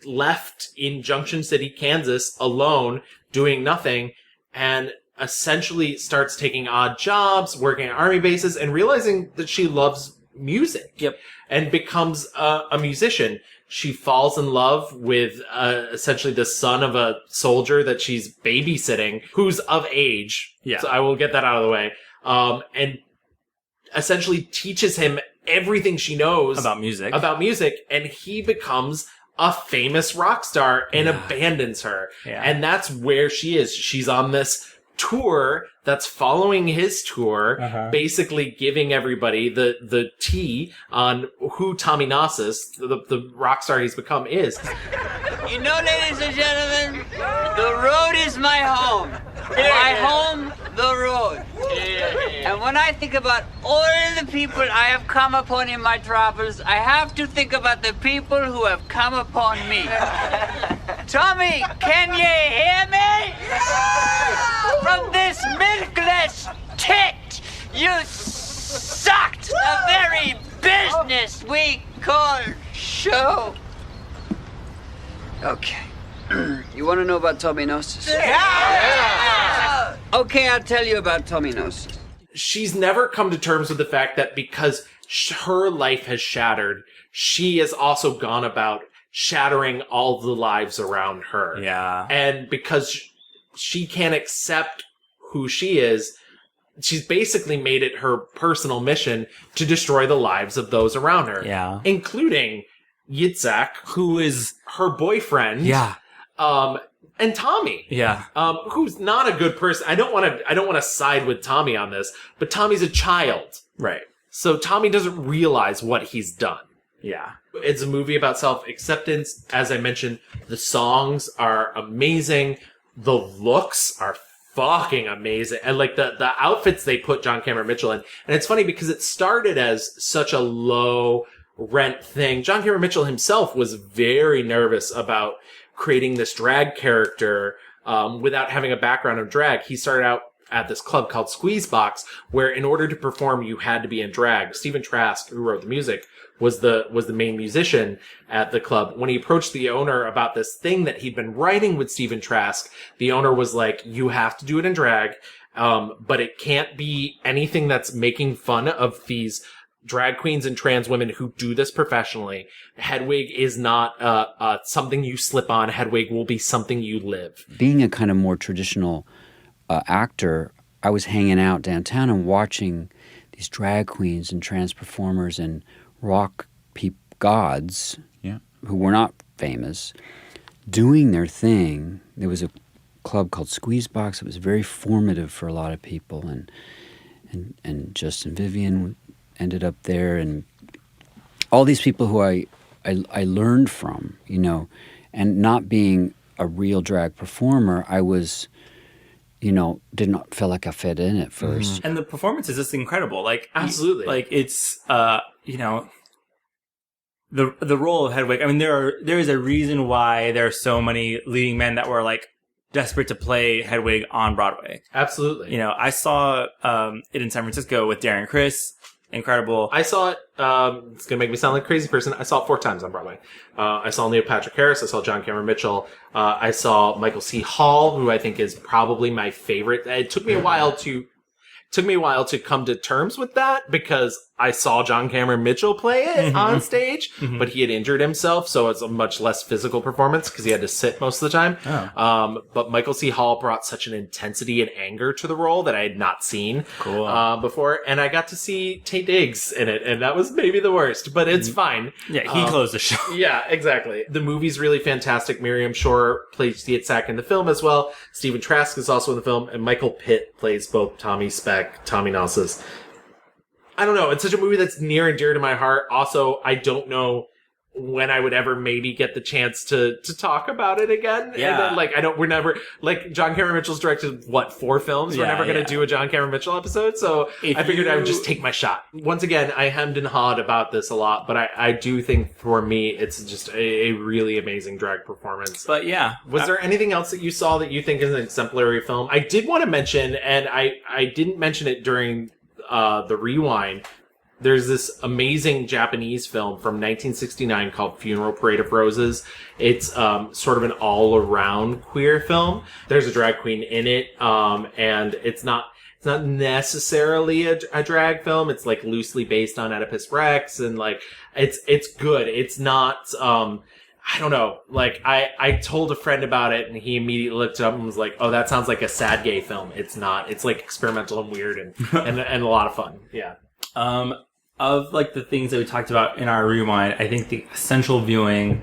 Speaker 2: left in Junction City, Kansas, alone, doing nothing, and essentially starts taking odd jobs, working at army bases, and realizing that she loves music.
Speaker 1: Yep.
Speaker 2: And becomes a musician. She falls in love with essentially the son of a soldier that she's babysitting, who's of age.
Speaker 1: Yeah.
Speaker 2: So I will get that out of the way. And essentially teaches him everything she knows
Speaker 1: about music,
Speaker 2: and he becomes a famous rock star and abandons her.
Speaker 1: Yeah.
Speaker 2: And that's where she is. She's on this tour that's following his tour, basically giving everybody the tea on who Tommy Gnosis, the rock star he's become, is.
Speaker 13: You know, ladies and gentlemen, the road is my home. My home, the road. And when I think about all the people I have come upon in my travels, I have to think about the people who have come upon me. Tommy, can you hear me? From this milkless tit, you sucked the very business we call show. Okay. You want to know about Tommy Gnosis? Yeah! Okay, I'll tell you about Tommy Gnosis.
Speaker 2: She's never come to terms with the fact that because her life has shattered, she has also gone about shattering all the lives around her.
Speaker 1: Yeah.
Speaker 2: And because she can't accept who she is, she's basically made it her personal mission to destroy the lives of those around her.
Speaker 1: Yeah.
Speaker 2: Including Yitzhak, who is her boyfriend.
Speaker 1: Yeah.
Speaker 2: And Tommy.
Speaker 1: Yeah.
Speaker 2: Who's not a good person. I don't want to side with Tommy on this, but Tommy's a child.
Speaker 1: Right.
Speaker 2: So Tommy doesn't realize what he's done.
Speaker 1: Yeah.
Speaker 2: It's a movie about self-acceptance. As I mentioned, the songs are amazing. The looks are fucking amazing. And like the outfits they put John Cameron Mitchell in. And it's funny because it started as such a low rent thing. John Cameron Mitchell himself was very nervous about creating this drag character without having a background of drag. He started out at this club called Squeezebox, where in order to perform, you had to be in drag. Stephen Trask, who wrote the music, was the main musician at the club. When he approached the owner about this thing that he'd been writing with Stephen Trask, the owner was like, you have to do it in drag, but it can't be anything that's making fun of these drag queens and trans women who do this professionally. Hedwig is not something you slip on. Hedwig will be something you live.
Speaker 4: Being a kind of more traditional actor, I was hanging out downtown and watching these drag queens and trans performers and rock gods who were not famous doing their thing. There was a club called Squeezebox. It was very formative for a lot of people, and Justin Vivian ended up there, and all these people who I learned from, you know, and not being a real drag performer, I was, you know, did not feel like I fit in at first.
Speaker 1: And the performance is just incredible. Like,
Speaker 2: absolutely.
Speaker 1: Like it's, you know, the role of Hedwig. I mean, there is a reason why there are so many leading men that were like desperate to play Hedwig on Broadway.
Speaker 2: Absolutely.
Speaker 1: You know, I saw it in San Francisco with Darren Criss. Incredible.
Speaker 2: I saw it, it's going to make me sound like a crazy person. I saw it 4 times on Broadway. I saw Neil Patrick Harris. I saw John Cameron Mitchell. I saw Michael C. Hall, who I think is probably my favorite. It took me a while to come to terms with that because I saw John Cameron Mitchell play it on stage, but he had injured himself, so it's a much less physical performance because he had to sit most of the time. But Michael C. Hall brought such an intensity and anger to the role that I had not seen before, and I got to see Taye Diggs in it, and that was maybe the worst, but it's fine.
Speaker 1: Yeah, he closed the show.
Speaker 2: Yeah, exactly. The movie's really fantastic. Miriam Shore plays Yitzhak in the film as well. Stephen Trask is also in the film, and Michael Pitt plays both Tommy Speck, Tommy Gnosis. I don't know. It's such a movie that's near and dear to my heart. Also, I don't know when I would ever maybe get the chance to talk about it again.
Speaker 1: Yeah.
Speaker 2: And then, we're never, John Cameron Mitchell's directed, 4 films? We're never going to do a John Cameron Mitchell episode. So I figured I would just take my shot. Once again, I hemmed and hawed about this a lot, but I do think for me, it's just a really amazing drag performance.
Speaker 1: But yeah.
Speaker 2: Was there anything else that you saw that you think is an exemplary film? I did want to mention, and I didn't mention it during the rewind, there's this amazing Japanese film from 1969 called Funeral Parade of Roses. It's sort of an all-around queer film. There's a drag queen in it, and it's not necessarily a drag film. It's like loosely based on Oedipus Rex, and like it's good. It's not I don't know. Like, I told a friend about it, and he immediately looked up and was like, oh, that sounds like a sad gay film. It's not. It's, like, experimental and weird and a lot of fun. Yeah.
Speaker 1: Of, like, the things that we talked about in our rewind, I think the essential viewing,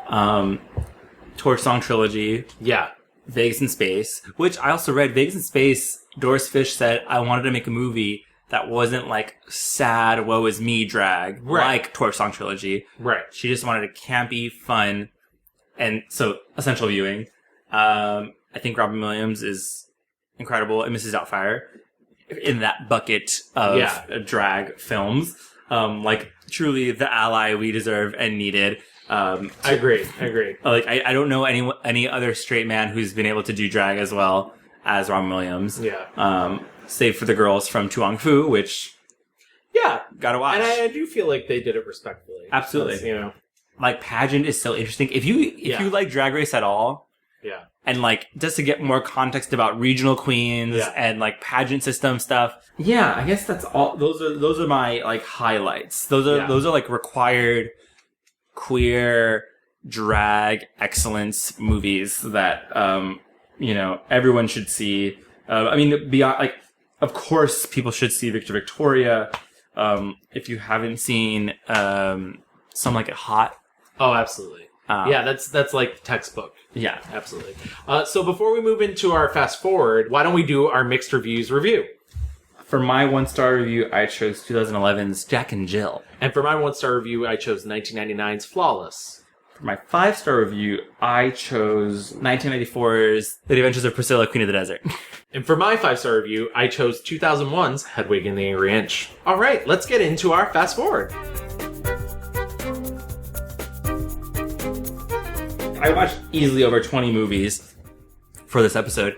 Speaker 1: Torch Song Trilogy.
Speaker 2: Yeah.
Speaker 1: Vegas in Space, which I also read. Vegas in Space, Doris Fish said, I wanted to make a movie that wasn't like sad, woe is me drag, like Torch Song Trilogy.
Speaker 2: Right.
Speaker 1: She just wanted a campy, fun, and so essential viewing. I think Robin Williams is incredible and Mrs. Doubtfire in that bucket of drag films. Like truly the ally we deserve and needed.
Speaker 2: I agree.
Speaker 1: Like I don't know any other straight man who's been able to do drag as well as Robin Williams.
Speaker 2: Yeah.
Speaker 1: Save for the girls from Wong Foo, which gotta watch.
Speaker 2: And I do feel like they did it respectfully.
Speaker 1: Absolutely.
Speaker 2: You know,
Speaker 1: like pageant is so interesting. If you like Drag Race at all, and like just to get more context about regional queens and like pageant system stuff. Yeah, I guess that's all. Those are my like highlights. Those are like required queer drag excellence movies that everyone should see. I mean, beyond like, of course, people should see Victoria. If you haven't seen Some Like It Hot.
Speaker 2: Oh, absolutely. That's like textbook.
Speaker 1: Yeah,
Speaker 2: absolutely. So before we move into our fast forward, why don't we do our mixed reviews review?
Speaker 1: For my 1-star review, I chose 2011's Jack and Jill.
Speaker 2: And for my 1-star review, I chose 1999's Flawless.
Speaker 1: For my 5-star review, I chose 1994's The Adventures of Priscilla, Queen of the Desert.
Speaker 2: And for my 5-star review, I chose 2001's Hedwig and the Angry Inch. All right, let's get into our fast forward.
Speaker 1: I watched easily over 20 movies for this episode.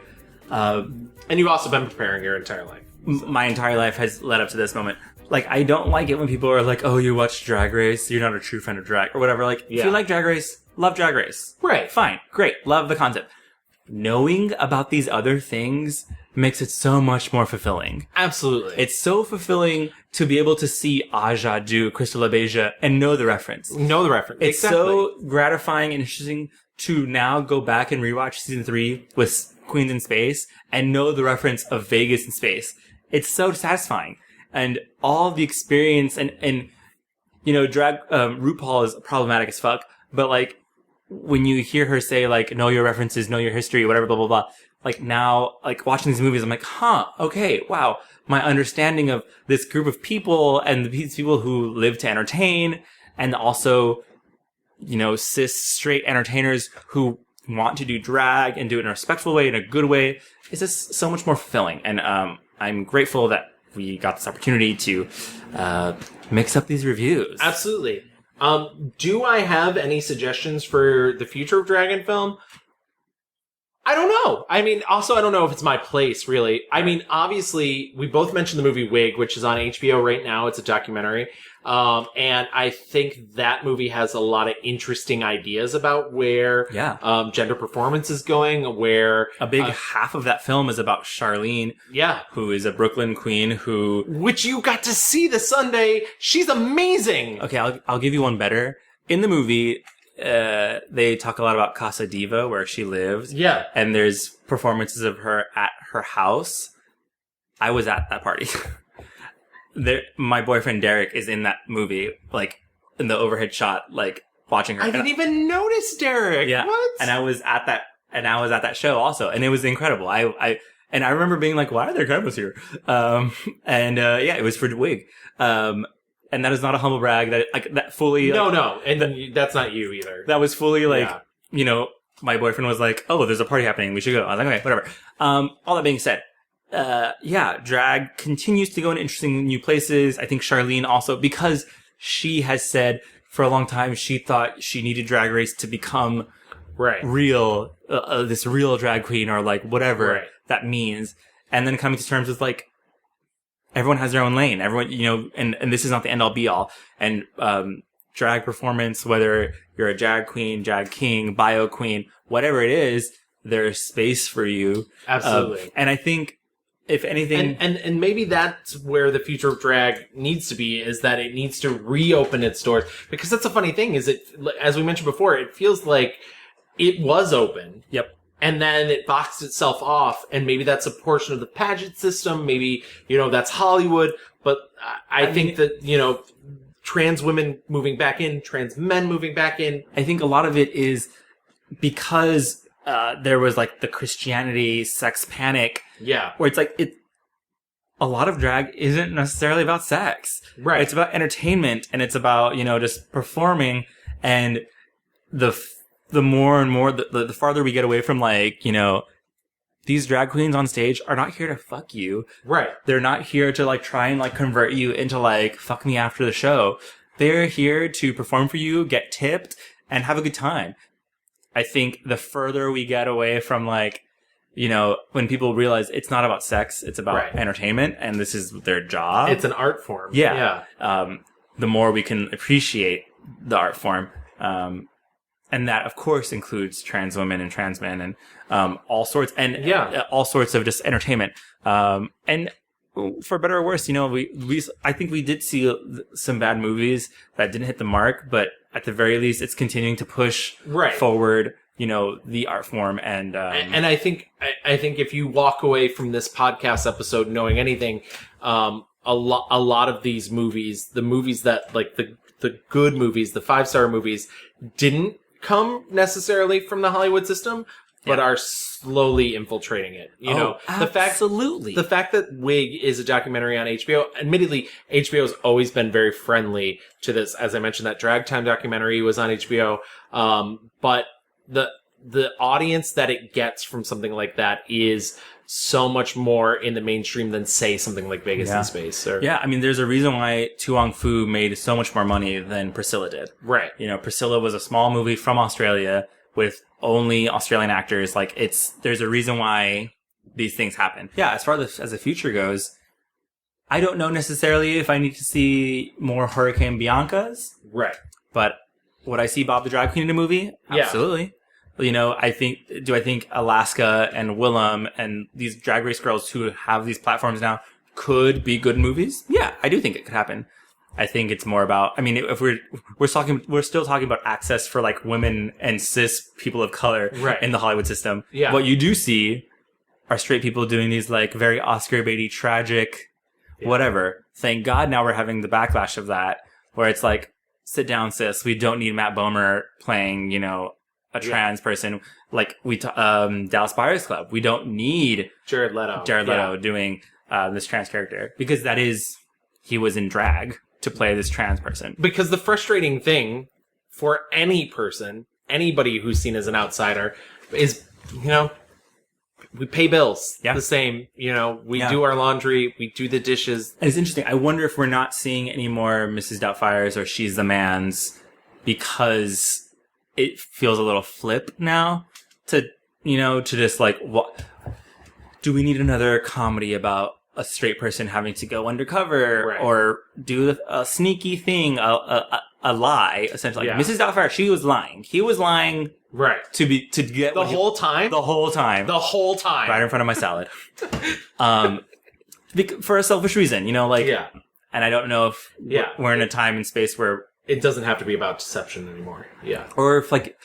Speaker 2: And you've also been preparing your entire life.
Speaker 1: My entire life has led up to this moment. Like, I don't like it when people are like, oh, you watch Drag Race, you're not a true fan of drag, or whatever. Like, if you like Drag Race, love Drag Race.
Speaker 2: Right.
Speaker 1: Fine. Great. Love the concept. Knowing about these other things makes it so much more fulfilling.
Speaker 2: Absolutely.
Speaker 1: It's so fulfilling to be able to see Aja do Crystal LaBeija and know the reference. It's so gratifying and interesting to now go back and rewatch season 3 with Queens in Space and know the reference of Vegas in Space. It's so satisfying. And all the experience and drag, RuPaul is problematic as fuck, but like, when you hear her say like, know your references, know your history, whatever, blah, blah, blah. Like now, like watching these movies, I'm like, okay, wow. My understanding of this group of people and these people who live to entertain and also, cis straight entertainers who want to do drag and do it in a respectful way, in a good way, is just so much more fulfilling. And, I'm grateful that we got this opportunity to, mix up these reviews.
Speaker 2: Absolutely. Do I have any suggestions for the future of Dragon Film? I don't know. I mean, also, I don't know if it's my place, really. I mean, obviously, we both mentioned the movie Wig, which is on HBO right now. It's a documentary. And I think that movie has a lot of interesting ideas about where gender performance is going, where...
Speaker 1: A big half of that film is about Charlene, who is a Brooklyn queen who...
Speaker 2: Which you got to see this Sunday. She's amazing!
Speaker 1: Okay, I'll give you one better. In the movie... they talk a lot about Casa Diva, where she lives.
Speaker 2: Yeah.
Speaker 1: And there's performances of her at her house. I was at that party. My boyfriend Derek is in that movie, like, in the overhead shot, like, watching her.
Speaker 2: I didn't even notice Derek.
Speaker 1: Yeah.
Speaker 2: What?
Speaker 1: And I was at that show also, and it was incredible. I remember being like, why are there cameras here? It was for Wig. And that is not a humble brag. That fully...
Speaker 2: No. And that's not you either.
Speaker 1: That was fully like, my boyfriend was like, oh, there's a party happening. We should go. I was like, okay, whatever. All that being said, drag continues to go in interesting new places. I think Charlene also, because she has said for a long time, she thought she needed Drag Race to become real, this real drag queen or like whatever that means. And then coming to terms with like, everyone has their own lane. Everyone, and this is not the end all be all. And, drag performance, whether you're a drag queen, drag king, bio queen, whatever it is, there's space for you.
Speaker 2: Absolutely.
Speaker 1: And I think, if anything...
Speaker 2: And maybe that's where the future of drag needs to be, is that it needs to reopen its doors. Because that's a funny thing, is as we mentioned before, it feels like it was open.
Speaker 1: Yep.
Speaker 2: And then it boxed itself off, and maybe that's a portion of the pageant system. Maybe, that's Hollywood. But I think that, trans women moving back in, trans men moving back in.
Speaker 1: I think a lot of it is because there was like the Christianity sex panic.
Speaker 2: Yeah.
Speaker 1: Where it's like, a lot of drag isn't necessarily about sex.
Speaker 2: Right.
Speaker 1: It's about entertainment, and it's about, just performing. And the more and more, the farther we get away from like, these drag queens on stage are not here to fuck you.
Speaker 2: Right.
Speaker 1: They're not here to like try and like convert you into like, fuck me after the show. They're here to perform for you, get tipped, and have a good time. I think the further we get away from like, when people realize it's not about sex, it's about entertainment, and this is their job.
Speaker 2: It's an art form.
Speaker 1: Yeah. The more we can appreciate the art form. And that, of course, includes trans women and trans men and all sorts, and all sorts of just entertainment. And for better or worse, I think we did see some bad movies that didn't hit the mark, but at the very least, it's continuing to push forward, the art form. And
Speaker 2: I think if you walk away from this podcast episode knowing anything, a lot of these movies, the movies that like the good movies, the 5-star movies, didn't come necessarily from the Hollywood system, but are slowly infiltrating it.
Speaker 1: Absolutely.
Speaker 2: The fact that Wig is a documentary on HBO, admittedly, HBO's always been very friendly to this. As I mentioned, that Drag Time documentary was on HBO. But the audience that it gets from something like that is so much more in the mainstream than, say, something like Vegas in Space.
Speaker 1: There's a reason why Wong Foo made so much more money than Priscilla did.
Speaker 2: Right.
Speaker 1: Priscilla was a small movie from Australia with only Australian actors. Like, there's a reason why these things happen. Yeah, as far as the future goes, I don't know necessarily if I need to see more Hurricane Biancas.
Speaker 2: Right.
Speaker 1: But would I see Bob the Drag Queen in a movie? Absolutely. I think Alaska and Willem and these Drag Race girls who have these platforms now could be good movies? Yeah, I do think it could happen. I think it's more about, if we're still talking about access for like women and cis people of color in the Hollywood system.
Speaker 2: Yeah.
Speaker 1: What you do see are straight people doing these like very Oscar baity, tragic, whatever. Thank God now we're having the backlash of that, where it's like, sit down, sis. We don't need Matt Bomer playing, a trans person. Like Dallas Buyers Club. We don't need
Speaker 2: Jared Leto
Speaker 1: doing this trans character, because he was in drag to play this trans person.
Speaker 2: Because the frustrating thing for any person, anybody who's seen as an outsider, is, we pay bills the same. We do our laundry, we do the dishes.
Speaker 1: And it's interesting. I wonder if we're not seeing any more Mrs. Doubtfires or She's the Man's, because it feels a little flip now to just like, what do we need another comedy about a straight person having to go undercover or do a sneaky thing, a lie, essentially. Like, Mrs. Doubtfire, she was lying. He was lying.
Speaker 2: Right.
Speaker 1: To get
Speaker 2: the whole time?
Speaker 1: The whole time. Right in front of my salad. For a selfish reason, and I don't know if we're in a time and space where
Speaker 2: it doesn't have to be about deception anymore. Yeah.
Speaker 1: Or if like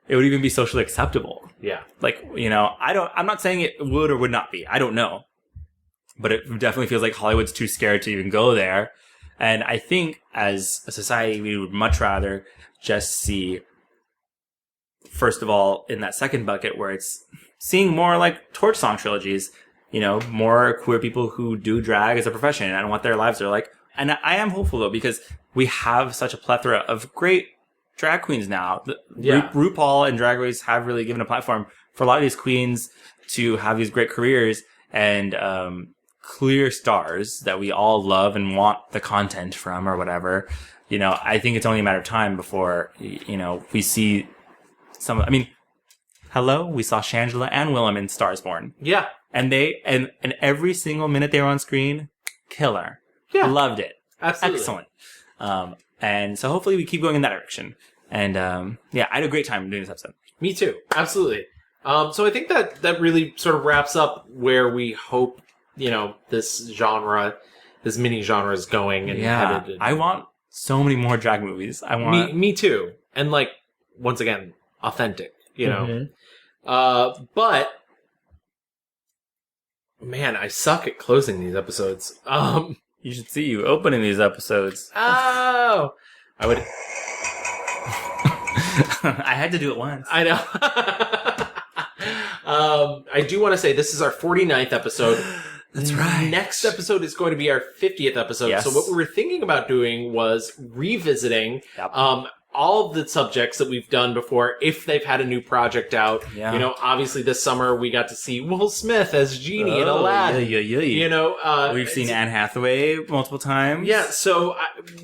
Speaker 1: it would even be socially acceptable.
Speaker 2: Yeah.
Speaker 1: Like, I'm not saying it would or would not be. I don't know. But it definitely feels like Hollywood's too scared to even go there. And I think as a society, we would much rather just see, first of all, in that second bucket where it's seeing more like Torch Song trilogies, more queer people who do drag as a profession and what their lives are like. And I am hopeful though, because we have such a plethora of great drag queens now. RuPaul and Drag Race have really given a platform for a lot of these queens to have these great careers and clear stars that we all love and want the content from or whatever. I think it's only a matter of time before, we see some, hello, we saw Shangela and Willem in Stars Born.
Speaker 2: Yeah.
Speaker 1: And and every single minute they were on screen, killer.
Speaker 2: Yeah.
Speaker 1: Loved it.
Speaker 2: Absolutely.
Speaker 1: Excellent. And so hopefully we keep going in that direction. And I had a great time doing this episode.
Speaker 2: Me too. Absolutely. So I think that really sort of wraps up where we hope, this mini genre is going and headed.
Speaker 1: I want so many more drag movies.
Speaker 2: Me too. And like, once again, authentic, but man, I suck at closing these episodes.
Speaker 1: You should see you opening these episodes.
Speaker 2: Oh, I would.
Speaker 1: I had to do it once.
Speaker 2: I know. I do want to say this is our 49th episode.
Speaker 1: That's right.
Speaker 2: Next episode is going to be our 50th episode.
Speaker 1: Yes.
Speaker 2: So what we were thinking about doing was revisiting all of the subjects that we've done before if they've had a new project out.
Speaker 1: Yeah.
Speaker 2: You know, obviously this summer we got to see Will Smith as Genie in Aladdin.
Speaker 1: Yeah.
Speaker 2: You know,
Speaker 1: we've seen Anne Hathaway multiple times.
Speaker 2: Yeah, so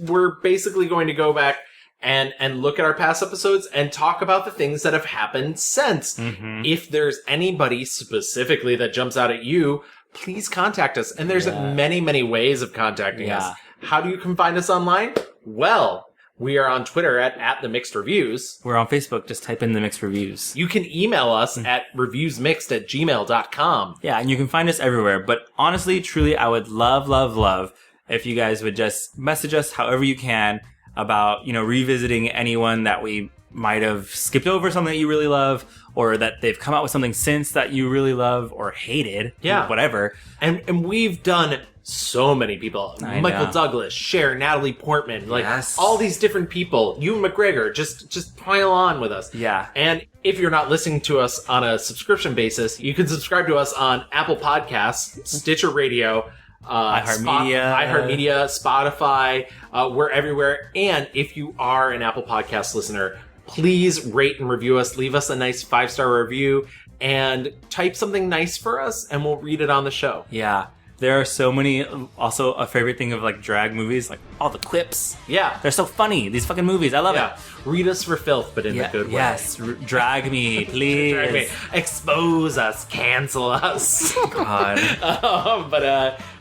Speaker 2: we're basically going to go back and look at our past episodes and talk about the things that have happened since.
Speaker 1: Mm-hmm.
Speaker 2: If there's anybody specifically that jumps out at you, please contact us. And there's many, many ways of contacting us. How do you can find us online? Well, we are on Twitter at The Mixed Reviews.
Speaker 1: We're on Facebook. Just type in The Mixed Reviews.
Speaker 2: You can email us at reviewsmixed@gmail.com.
Speaker 1: Yeah, and you can find us everywhere. But honestly, truly, I would love if you guys would just message us however you can about, you know, revisiting anyone that we might have skipped over, something that you really love, or that they've come out with something since that you really love or hated.
Speaker 2: Yeah.
Speaker 1: Whatever.
Speaker 2: And we've done so many people.
Speaker 1: I
Speaker 2: Michael
Speaker 1: know.
Speaker 2: Douglas, Cher, Natalie Portman, like
Speaker 1: Yes.
Speaker 2: all these different people. Ewan McGregor, just pile on with us.
Speaker 1: Yeah.
Speaker 2: And if you're not listening to us on a subscription basis, you can subscribe to us on Apple Podcasts, Stitcher Radio, iHeartMedia, Spotify. We're everywhere. And if you are an Apple Podcast listener, please rate and review us. Leave us a nice 5-star review and type something nice for us, and we'll read it on the show.
Speaker 1: Yeah. There are so many, also a favorite thing of like drag movies, like all the clips.
Speaker 2: Yeah.
Speaker 1: They're so funny, these fucking movies. I love it.
Speaker 2: Read us for filth, but in a good way.
Speaker 1: Yes. Drag me, please.
Speaker 2: Drag me. Expose us. Cancel us.
Speaker 1: God.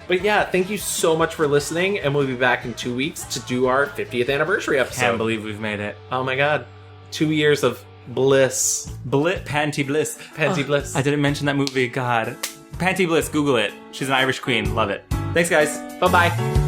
Speaker 2: But yeah, thank you so much for listening, and we'll be back in 2 weeks to do our 50th anniversary episode.
Speaker 1: Can't believe we've made it.
Speaker 2: Oh my god. 2 years of bliss.
Speaker 1: Panty Bliss.
Speaker 2: Panty Bliss.
Speaker 1: I didn't mention that movie, God. Panty Bliss, Google it. She's an Irish queen. Love it. Thanks, guys.
Speaker 2: Bye-bye.